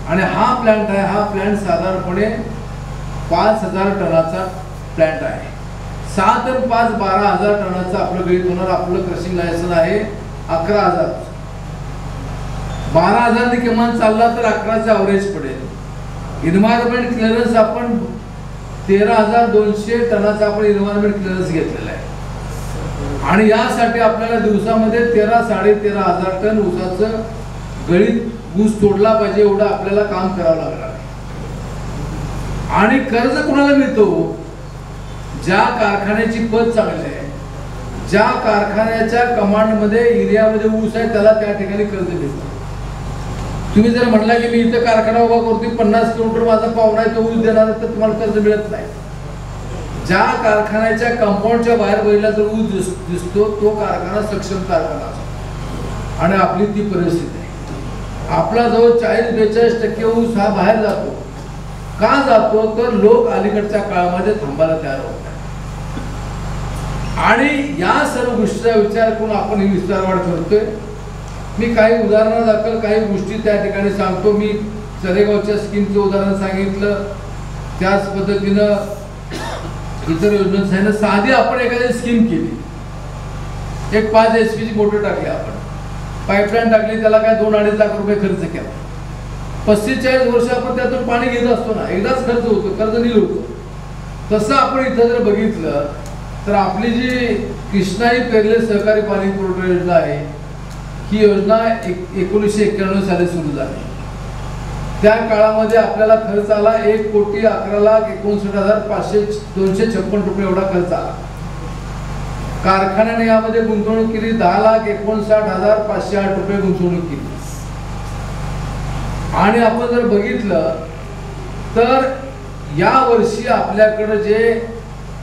आणि हा प्लॅन्ट आहे, हा प्लॅन्ट साधारणपणे 5,000 टनाचा प्लॅन्ट आहे. 7 आणि 5 12,000 टनाचं आपलं गळीत होणार. आपलं क्रशिंग लायसन आहे 11,000. 12,000 किमान चालला तर 11चं ॲव्हरेज पडेल. इन्व्हायरमेंट क्लिअरन्स आपण 13,200 टनाचा आपण इन्व्हायरमेंट क्लिअरन्स घेतलेला आहे. आणि यासाठी आपल्याला दिवसामध्ये 13-13,500 टन ऊसाचं गळीत ऊस तोडला पाहिजे, एवढं आपल्याला काम करावं लागणार. आणि कर्ज कुणाला मिळतो? ज्या कारखान्याची पत चांगली आहे, ज्या कारखान्याच्या कमांडमध्ये एरियामध्ये ऊस आहे त्याला त्या ठिकाणी कर्ज मिळतं. तुम्ही जर म्हटला की मी इथं कारखाना उभा करतोय 50 किलोमीटर माझा पाहुणा आहे तो ऊस देणार तर तुम्हाला कर्ज मिळत नाही. ज्या कारखान्याच्या कंपाऊंडच्या बाहेर बघितला जर ऊस दिसतो तो कारखाना सक्षम कारखाना असतो. आणि आपली ती परिस्थिती आहे. आपला जवळ 40-42% ऊस हा बाहेर जातो. का जातो तर लोक अलीकडच्या काळामध्ये थांबायला तयार होत नाही. आणि या सर्व गोष्टीचा विचार करून आपण ही विस्तारवाढ करतोय. मी काही उदाहरणादाखल काही गोष्टी त्या ठिकाणी सांगतो. मी चरेगावच्या स्कीमचं उदाहरण सांगितलं, त्याच पद्धतीनं इतर योजनांचं सांगितलं. साधी आपण एखादी स्कीम केली, एक 5 HP मोटर टाकली, आपण पाईपलाईन टाकली, त्याला काय 2-2.5 लाख रुपये खर्च केला. 45 वर्ष आपण त्यातून पाणी घेत असतो ना, एकदाच खर्च होतो, कर्ज नील होतो. तसं आपण इथं जर बघितलं तर आपली जी कृष्णाई पेरले सहकारी पाणी पुरवठा योजना आहे, ही योजना 1991 साली सुरू झाली. त्या काळामध्ये आपल्याला खर्च आला 1,59,59,556 रुपये एवढा खर्च आला. कारखान्याने यामध्ये गुंतवणूक केली 10,59,508 रुपये गुंतवणूक केली. आणि आपण जर बघितलं तर या वर्षी आपल्याकडे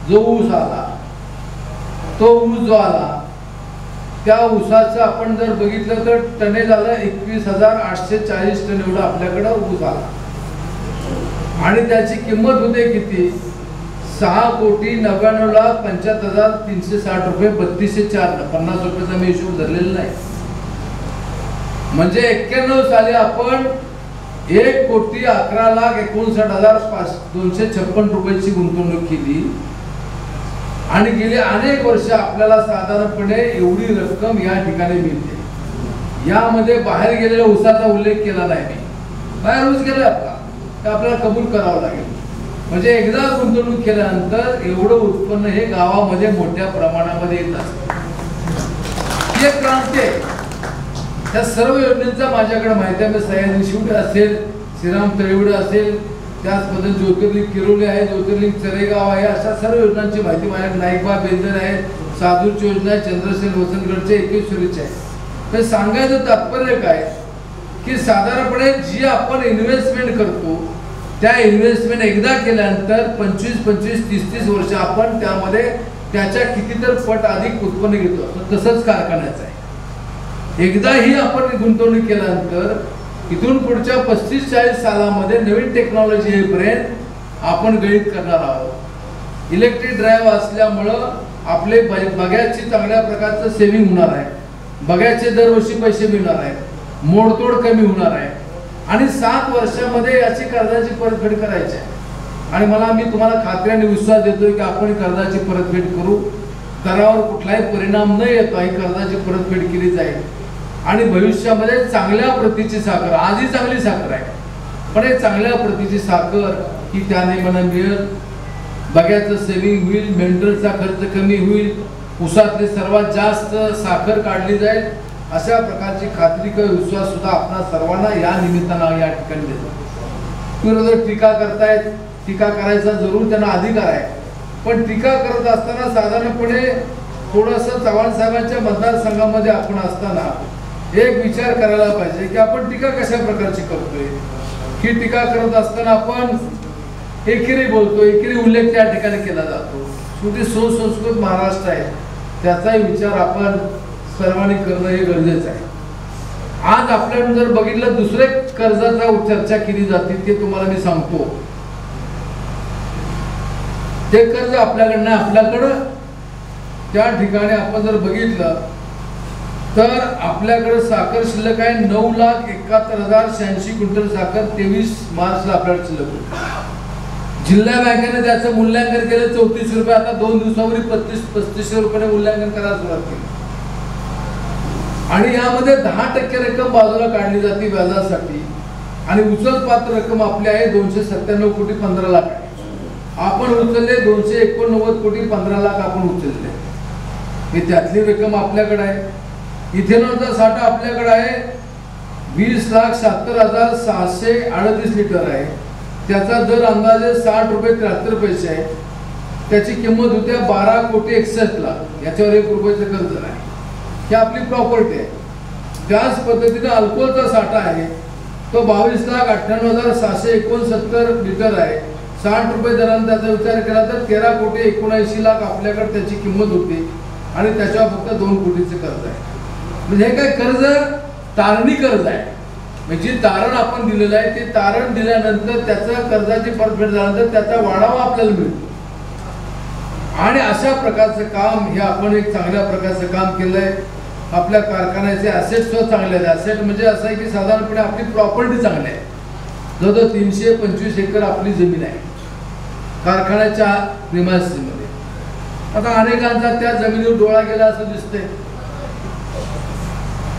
जो ऊस आला, तो ऊस जो आला त्या ऊसाचं आपण जर बघितलं तर टनेज आलं 21,840 टन एवढा आपल्याकडे ऊस आला. आणि त्याची किंमत होते किती? 6,99,75,360 रुपये 3204. 50 रुपयाचा मी हिशोब धरलेला नाही. म्हणजे 91 साली आपण 1,11,59,256 रुपयाची गुंतवणूक केली. आणि गेली अनेक वर्ष आपल्याला साधारणपणे एवढी रक्कम या ठिकाणी मिळते. यामध्ये बाहेर गेलेल्या ऊसाचा उल्लेख केला नाही मी. बाहेर ऊस गेला आपल्याला कबूल करावं लागेल. म्हणजे एकदा गुंतवणूक केल्यानंतर एवढं उत्पन्न हे गावामध्ये मोठ्या प्रमाणामध्ये येत असतं. ही एक क्रांती आहे. त्या सर्व योजनेचा माझ्याकडे माहिती आहे. सह्याद्री शिवडे असेल, श्रीराम तळेवडे असेल, त्याच पद्धतीने ज्योतिर्लिंग किरोली आहे, ज्योतिर्लिंग चरेगाव आहे, अशा सर्व योजनांची माहिती माझ्याकडे. नाईकबा बेंदर आहे, साधूरची योजना आहे, चंद्रसेन वसंतगडचे, एकेश्वरीचे आहे. तर सांगायचं तात्पर्य काय की साधारणपणे जी आपण इन्व्हेस्टमेंट करतो त्या इन्व्हेस्टमेंट एकदा केल्यानंतर 25-30 वर्ष आपण त्यामध्ये त्याच्या कितीतर पट अधिक उत्पन्न घेतो. तसंच कारखान्याचं आहे. एकदा ही आपण गुंतवणूक केल्यानंतर इथून पुढच्या 35-40 सालामध्ये नवीन टेक्नॉलॉजी येईपर्यंत आपण गळीत करणार आहोत. इलेक्ट्रिक ड्राईव्ह असल्यामुळं आपले बघ्याची चांगल्या प्रकारचं सेव्हिंग होणार आहे. बघ्याचे दरवर्षी पैसे मिळणार आहेत. मोडतोड कमी होणार आहे आणि 7 वर्षामध्ये याची कर्जाची परतफेड करायची आहे. आणि मी तुम्हाला खात्रीने विश्वास देतोय की आपण कर्जाची परतफेड करू. करावर कुठलाही परिणाम न येता ही कर्जाची परतफेड केली जाईल आणि भविष्यामध्ये चांगल्या प्रतीची साखर, आजही चांगली साखर आहे पण हे चांगल्या प्रतीची साखर ही त्याने मला मिळेल. बघ्याचं सेव्हिंग होईल, मेंटेनन्सचा खर्च कमी होईल, ऊसातली सर्वात जास्त साखर काढली जाईल. अशा प्रकारची खात्री किंवा विश्वास सुद्धा आपणा सर्वांना या निमित्तानं या ठिकाणी देतो. विरोधक टीका करतायत, टीका करायचा जरूर त्यांना अधिकार आहे पण टीका करत असताना साधारणपणे थोडंसं चव्हाण साहेबांच्या मतदारसंघामध्ये आपण असताना एक विचार करायला पाहिजे की आपण टीका कशा प्रकारची करतोय. ही टीका करत असताना आपण एकेरी बोलतो, एकेरी उल्लेख त्या ठिकाणी केला जातो. शेवटी सुसंस्कृत महाराष्ट्र आहे त्याचाही विचार आपण सर्वांनी करणं हे गरजेचं आहे. आज आपल्याकडून जर बघितलं दुसरे कर्जाचा चर्चा केली जाते ते तुम्हाला मी सांगतो. ते कर्ज आपल्याकडनं आपल्याकडं त्या ठिकाणी आपण जर बघितलं तर आपल्याकडे साखर शिल्लक आहे 9,71,086 क्विंटल साखर 23 मार्चला आपल्याकडे शिल्लक होती. जिल्हा बँकेने त्याचं मूल्यांकन केलं 34 रुपये. आता 2 दिवसापूर्वी 3500 रुपयाने मूल्यांकन करायला सुरुवात केली आणि यामध्ये 10% रक्कम बाजूला काढली जाते व्याजासाठी आणि उचल पात्र रक्कम आपली आहे 297 कोटी 15 लाख आहे. आपण उचलले 289 कोटी 15 लाख आपण उचलले. हे त्यातली रक्कम आपल्याकडे आहे. इथेनॉलचा साठा आपल्याकडे आहे 20,77,638 लिटर आहे. त्याचा दर अंदाजे 60 रुपये 73 पैसे आहे. त्याची किंमत होत्या 12 कोटी 61 लाख. याच्यावर 1 रुपयाचं कर्ज आहे. ही आपली प्रॉपर्टी आहे. त्याच पद्धतीने अल्कोहोलचा साठा आहे तो 22,98,769 लिटर आहे. 60 रुपये दराने त्याचा विचार केला तर 13 कोटी 79 लाख आपल्याकडे त्याची किंमत होती आणि त्याच्यावर फक्त 2 कोटीचे कर्ज आहे. म्हणजे हे काय कर्ज तारणी कर्ज आहे. म्हणजे तारण आपण दिलेलं आहे ते तारण दिल्यानंतर त्याचा कर्जाची परतफेड झाल्यानंतर त्याचा वाढावा आपल्याला मिळतो आणि अशा प्रकारचं काम हे आपण एक चांगल्या प्रकारचं काम केलंय. आपल्या कारखान्याचे ॲसेट सुद्धा चांगले आहेत. ॲसेट म्हणजे असं आहे की साधारणपणे आपली प्रॉपर्टी चांगली आहे. जवळजवळ 325 एकर आपली जमीन आहे कारखान्याच्या प्रिमायसीमध्ये. आता अनेकांचा त्या जमिनीवर डोळा गेला असं दिसतंय.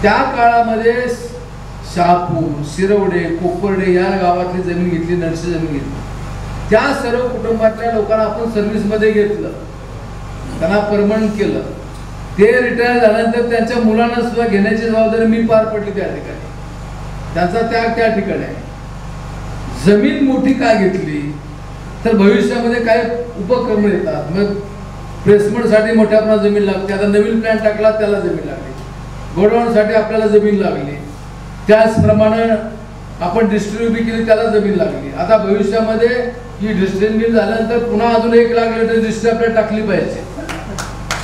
त्या काळामध्ये शहापूर, शिरवडे, कोपर्डे या गावातली जमीन घेतली, नरसी जमीन घेतली. त्या सर्व कुटुंबातल्या लोकांना आपण सर्व्हिसमध्ये घेतलं, त्यांना परमनंट केलं. ते रिटायर झाल्यानंतर त्यांच्या मुलांना सुद्धा घेण्याची जबाबदारी मी पार पडली त्या ठिकाणी. त्यांचा त्याग त्या ठिकाणी आहे. जमीन मोठी का घेतली तर भविष्यामध्ये काय उपक्रम येतात. मग प्लेसमेंटसाठी मोठ्या प्रमाणात जमीन लागते. आता नवीन प्लॅन टाकला त्याला जमीन लागली, गोडाऊनसाठी आपल्याला जमीन लागली, त्याचप्रमाणे आपण डिस्ट्री उभी केली त्याला जमीन लागली. आता भविष्यामध्ये ही डिस्ट्री मिल झाल्यानंतर पुन्हा अजून 1 लाख लिटर डिस्ट्री आपल्याला टाकली पाहिजे.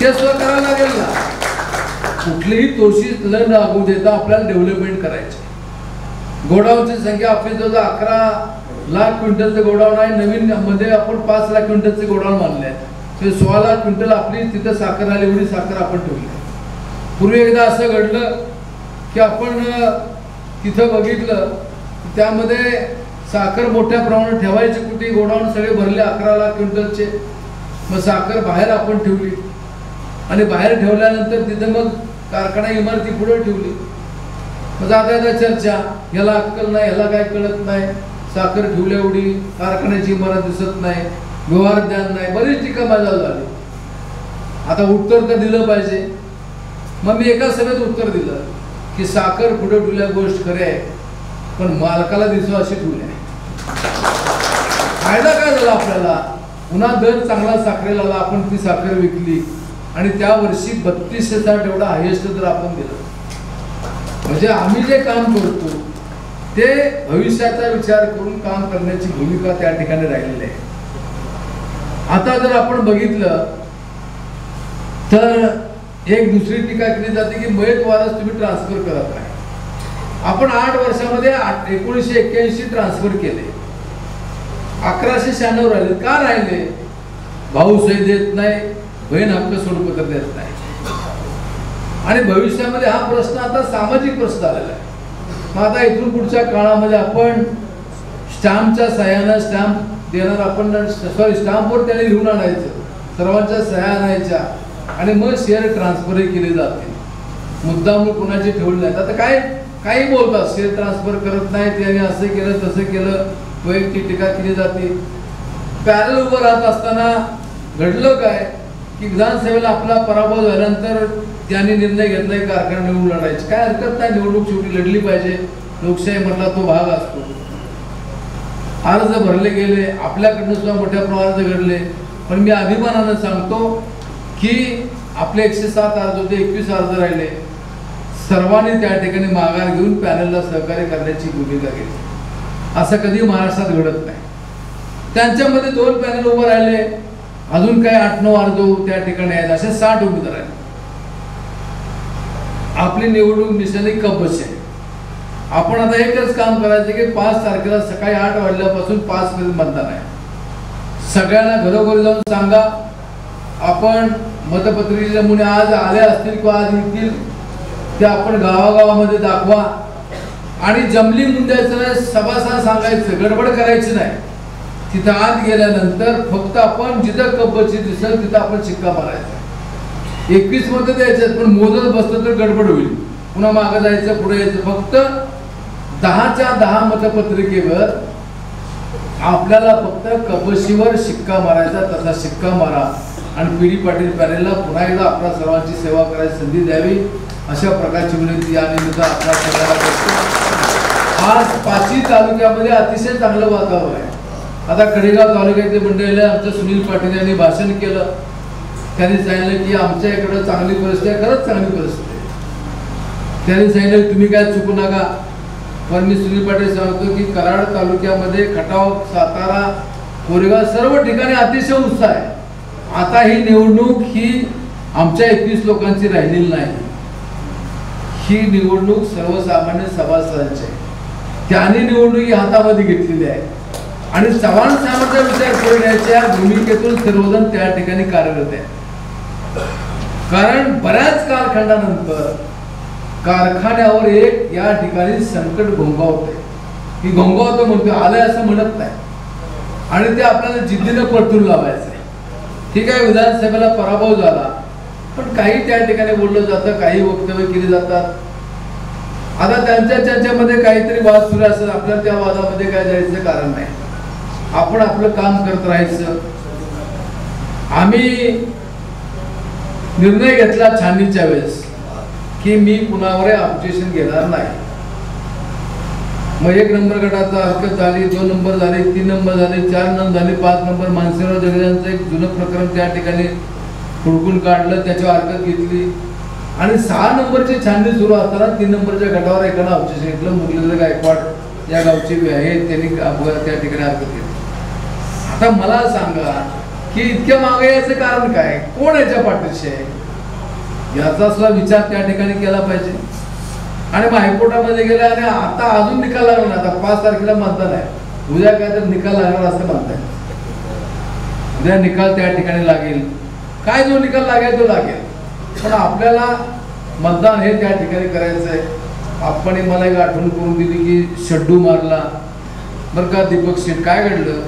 ते सुद्धा करावं लागेल ना. कुठलीही तोशी न लागू देता आपल्याला डेव्हलपमेंट करायची. गोडाऊनची संख्या आपली जवळ 11 लाख क्विंटलचे गोडाऊन आहे. नवीन मध्ये आपण 5 लाख क्विंटलचे गोडाऊन मानले आहे. ते 16 लाख क्विंटल आपली तिथं साखर आली, एवढी साखर आपण ठेवली. पूर्वी एकदा असं घडलं की आपण तिथं बघितलं त्यामध्ये साखर मोठ्या प्रमाणात ठेवायची कुठे, गोडाऊन सगळे भरले 11 लाख क्विंटलचे. मग साखर बाहेर आपण ठेवली आणि बाहेर ठेवल्यानंतर तिथं मग कारखाना इमारती पुढे ठेवली. मग आता चर्चा, ह्याला अक्कल नाही, ह्याला काय कळत नाही, साखर ठेवल्या एवढी, कारखान्याची इमारत दिसत नाही, व्यवहार ज्ञान नाही, बरीच टीका माझ्या झाली. आता उत्तर तर दिलं पाहिजे. मग मी एका सभेत उत्तर दिलं की साखर पुढे ठेवल्या गोष्ट खरी आहे पण मालकाला दिसो अशी ठेवली आहे. फायदा काय झाला आपल्याला, पुन्हा दर चांगला साखरेला आला, आपण ती साखर विकली आणि त्या वर्षी 32,000 एवढा हायेस्ट दर आपण दिला. म्हणजे आम्ही जे काम करतो ते भविष्याचा विचार करून काम करण्याची भूमिका त्या ठिकाणी राहिलेली आहे. आता जर आपण बघितलं तर एक दुसरी टीका केली जाते की मयत वारस तुम्ही ट्रान्सफर करत नाही. आपण 8 वर्षामध्ये 1981 ट्रान्सफर केले, 1196 राहिले. का राहिले? भाऊ सही देत नाही, बहीण हक्क सोडपत्र देत नाही. आणि भविष्यामध्ये हा प्रश्न आता सामाजिक प्रश्न आलेला आहे. मग आता इथून पुढच्या काळामध्ये आपण स्टॅम्पच्या सह्यानं स्टॅम्प देणार, आपण स्टॅम्पवर त्याने लिहून आणायचं, सर्वांच्या सह्या आणायच्या आणि मग शेअर ट्रान्सफरही केले जातील. मुद्दाम कोणाचे ठेवले नाहीत. आता काही बोलतात शेअर ट्रान्सफर करत नाही, त्याने असं केलं तसं केलं, वैयक्तिक टीका केली जाते. पॅरल उभं राहत असताना घडलं काय की विधानसभेला आपला पराभव झाल्यानंतर त्यांनी निर्णय घेतलाय कारखाना निवडून लढायची. काय हरकत नाही, निवडणूक शेवटी लढली पाहिजे, लोकशाही मधला तो भाग असतो. अर्ज भरले गेले, आपल्याकडनं सुद्धा मोठ्या प्रमाणात घडले. पण मी अभिमानानं सांगतो की आपले 107 अर्ज होते, 21 अर्ज राहिले. सर्वांनी त्या ठिकाणी माघार घेऊन पॅनलला सहकार्य करण्याची भूमिका घेतली. असं कधी महाराष्ट्रात घडत नाही. त्यांच्यामध्ये 2 पॅनल उभं राहिले, अजून काही 8-9 अर्ज त्या ठिकाणी आहेत, असे 60 उमेदवार आहेत. आपली निवडणूक निशाणी कब्बच आहे. आपण आता एकच काम करायचं की 5 तारखेला सकाळी 8 वाजल्यापासून 5 पर्यंत मतदान आहे. सगळ्यांना घरोघरी जाऊन सांगा, आपण मतपत्रिकेचे नमुने आज आले असतील किंवा आज येतील ते आपण गावागावामध्ये दाखवा. आणि जमली मुद्द्याचं नाही, सभासद सांगायचं, गडबड करायची नाही. तिथं आत गेल्यानंतर फक्त आपण जिथं कब्बची दिसेल तिथं आपण शिक्का मारायचा. 21 मतं द्यायचे, पण मोजत बसलं तर गडबड होईल, पुन्हा मागं जायचं, पुढे यायचं. फक्त 10च्या 10 मतपत्रिकेवर आपल्याला फक्त कबशीवर शिक्का मारायचा. तसा शिक्का मारा आणि पी.डी. पाटील पॅनेलला पुन्हा एकदा आपल्या सर्वांची सेवा करायची संधी द्यावी, अशा प्रकारची विनंती या निमित्त आपल्या सगळ्यांना करतो. आज 5ही तालुक्यामध्ये अतिशय चांगलं वातावरण आहे. आता कडेगाव तालुक्यातले मंडळीला आमच्या सुनील पाटील यांनी भाषण केलं. त्यांनी सांगितलं की आमच्या इकडं चांगली परिस्थिती आहे, खरंच चांगली परिस्थिती आहे. त्यांनी सांगितलं तुम्ही काय चुकू नका. पण मी सुनील पाटील सांगतो की कराड तालुक्यामध्ये खटाव, सातारा, कोरेगाव सर्व ठिकाणी अतिशय उत्साह आहे. आता ही निवडणूक ही आमच्या 21 लोकांची राहिलेली नाही, ही निवडणूक सर्वसामान्य सभासदांची आहे. त्यांनी निवडणुकी हातामध्ये घेतलेली आहे आणि चव्हाण साहेबांचा विचार करण्याच्या भूमिकेतून सर्वजण त्या ठिकाणी कार्यरत आहे. कारण बऱ्याच कालखंडानंतर कारखान्यावर एक या ठिकाणी संकट घोंगावते. ही घोंगावतो म्हणतो, आलंय असं म्हणत नाही. आणि ते आपल्याला जिद्दीनं परतून लावायचं आहे. ठीक आहे, विधानसभेला पराभव झाला, पण काही त्या ठिकाणी बोललं जातं, काही वक्तव्य केली जातात. आता त्यांच्यामध्ये काहीतरी वाद सुरू असेल, आपल्याला त्या वादामध्ये काय जायचं कारण नाही. आपण आपलं काम करत राहायचं. आम्ही निर्णय घेतला छाननीच्या वेळेस की मी कुणावर ऑब्जेक्शन घेणार नाही. मग 1 नंबर गटाचा हरकत झाली, 2 नंबर झाले, 3 नंबर झाले, 4 नंबर झाले, 5 नंबर मानसेराव जगदांचं एक जुनं प्रकरण त्या ठिकाणी हुडकून काढलं, त्याच्यावर हरकत घेतली. आणि 6 नंबरची छाननी सुरू असताना 3 नंबरच्या गटावर एकानं ऑब्जेक्शन घेतलं. मुरलीधर गायकवाड या गावचे आहेत, त्यांनी त्या ठिकाणी हरकत घेतली. आता मला सांगा की इतक्या मागे याचं कारण काय, कोण याच्या पाठीशी आहे, याचा सुद्धा विचार त्या ठिकाणी केला पाहिजे. आणि मग हायकोर्टामध्ये गेले आणि आता अजून निकाल लागला ना. आता 5 तारखेला मतदान आहे, उद्या काय तर निकाल लागणार असं म्हणताय. उद्या निकाल त्या ठिकाणी लागेल, काय जो निकाल लागेल तो लागेल, पण आपल्याला मतदान हे त्या ठिकाणी करायचं आहे. आपण मला एक आठवण करून दिली की शड्डू मारला बरं का दीपक शेठ. काय घडलं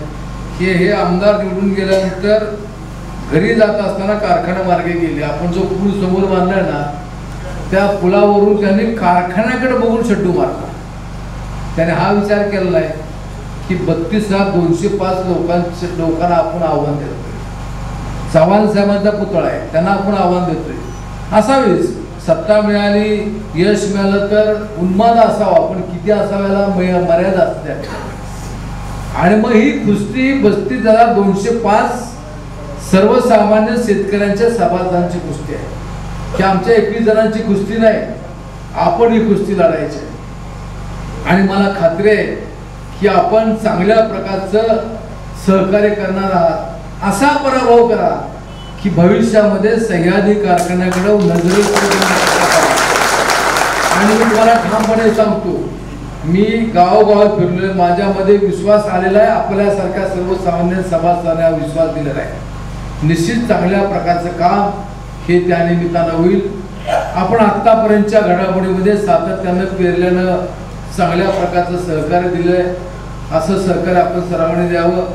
की हे आमदार निवडून गेल्यानंतर घरी जात असताना कारखाना मार्गे गेले. आपण जो पूल समोर बांधलाय ना, त्या पुलावरून त्यांनी कारखान्याकडे बघून शड्डू मारला. त्याने हा विचार केलेला आहे की 32,205 लोकांना आपण आव्हान देतोय. चव्हाण साहेबांचा पुतळा आहे, त्यांना आपण आव्हान देतोय. असावीच सत्ता मिळाली, यश मिळालं तर उन्माद असावा, पण किती असाव्याला मर्यादा असते. आणि मग ही कुस्ती 32,205 सर्वसामान्य शेतकऱ्यांच्या सभासदांची कुस्ती आहे की आमच्या 21 जणांची कुस्ती नाही. आपण ही कुस्ती लढायची. आणि मला खात्री आहे की आपण चांगल्या प्रकारचं सहकार्य करणार आहात. असा पराभव करा की भविष्यामध्ये सह्याद्री कारखान्याकडे नजरेत. आणि मी तुम्हाला ठामपणे सांगतो, मी गावोगाव फिरलोय, माझ्यामध्ये विश्वास आलेला आहे. आपल्यासारख्या सर्वसामान्य सभासदांना विश्वास दिलेला आहे. निश्चित चांगल्या प्रकारचं काम हे त्या निमित्तानं होईल. आपण आतापर्यंतच्या घडामोडीमध्ये सातत्यानं पेरल्यानं चांगल्या प्रकारचं सहकार्य दिलंय. असं सहकार्य आपण सर्वांनी द्यावं.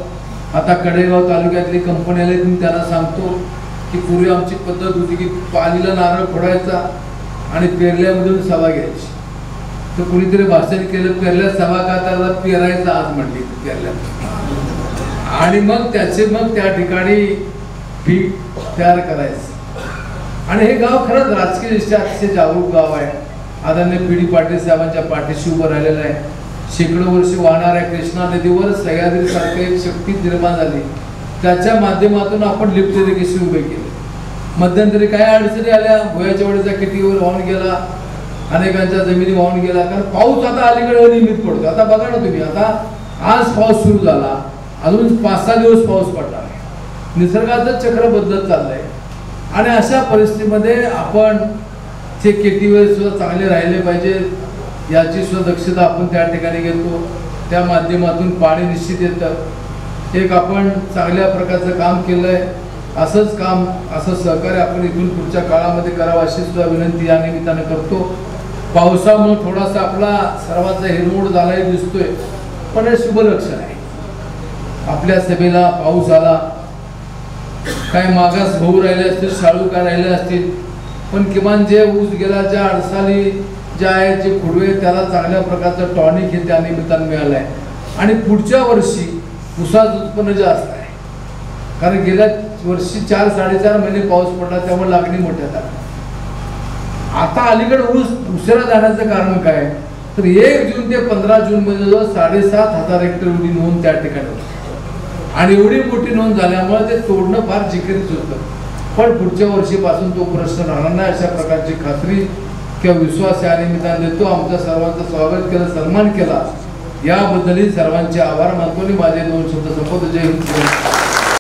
आता कडेगाव तालुक्यातली कंपनी आली, मी त्यांना सांगतो की पूर्वी आमची पद्धत होती की पालीला नारळ फोडायचा आणि पेरल्यामधून सभा घ्यायची. तर कुणीतरी भाषण केलं, पेरल्या सभा का, त्याला पेरायचं आज म्हणली पेरल्या, आणि मग त्या ठिकाणी पीक तयार करायचं. आणि हे गाव खरंच राजकीय दृष्ट्या अतिशय जागरूक गाव आहे. आदरणीय पी.डी. पाटील साहेबांच्या पाठीशी उभं राहिलेलं आहे. शेकडो वर्षी वाहणाऱ्या कृष्णा नदीवर सह्याद्रीसारखी एक शक्ती निर्माण झाली. त्याच्या माध्यमातून आपण लिफ्ट इरिगेशन उभे केले. मध्यंतरी काय अडचणी आल्या, भुयाच्या वडीचा कितीवर वाहून गेला, अनेकांच्या जमिनी वाहून गेला. कारण पाऊस आता अलीकडे अनियमित पडतो. आता बघा ना तुम्ही, आता आज पाऊस सुरू झाला, अजून 5-6 दिवस पाऊस पडला आहे. निसर्गाचं चक्र बदलत चाललंय. आणि अशा परिस्थितीमध्ये आपण ते केटीवर सुद्धा चांगले राहिले पाहिजे याची सुद्धा दक्षता आपण त्या ठिकाणी घेतो. त्या माध्यमातून पाणी निश्चित येतं. एक आपण चांगल्या प्रकारचं काम केलंय. असंच काम, असं सहकार्य आपण इथून पुढच्या काळामध्ये करावं अशी सुद्धा विनंती या निमित्तानं करतो. पावसामुळे थोडासा आपला सर्वांचा हिरमोड झालाही दिसतोय, पण हे शुभलक्षण आहे. आपल्या सभेला पाऊस आला, काय मागास भाऊ राहिले असतील, शाळू काय राहिले असतील, पण किमान जे ऊस गेला, ज्या अडसाली ज्या आहेत, जे खुडवे, त्याला चांगल्या प्रकारचं टॉनिक हे त्या निमित्तानं मिळालं आहे. आणि पुढच्या वर्षी ऊसाचं उत्पन्न जास्त आहे, कारण गेल्या वर्षी 4-4.5 महिने पाऊस पडला, त्यामुळे लागणी मोठ्या झाल्या. आता अलीकडे ऊस उशिरा जाण्याचं कारण काय, तर 1 जून ते 15 जून मध्ये 7,500 हेक्टर एवढी नोंद त्या ठिकाणी होती. आणि एवढी मोठी नोंद झाल्यामुळे ते तोडणं फार जिकिरीच होतं. पण पुढच्या वर्षीपासून तो प्रश्न राहणार नाही अशा प्रकारची खात्री किंवा विश्वास या निमित्ताने देतो. आमच्या सर्वांचं स्वागत केलं, सन्मान केला, याबद्दलही सर्वांचे आभार मानतो आणि माझे 2 शब्द संपवतो. जय हिंद.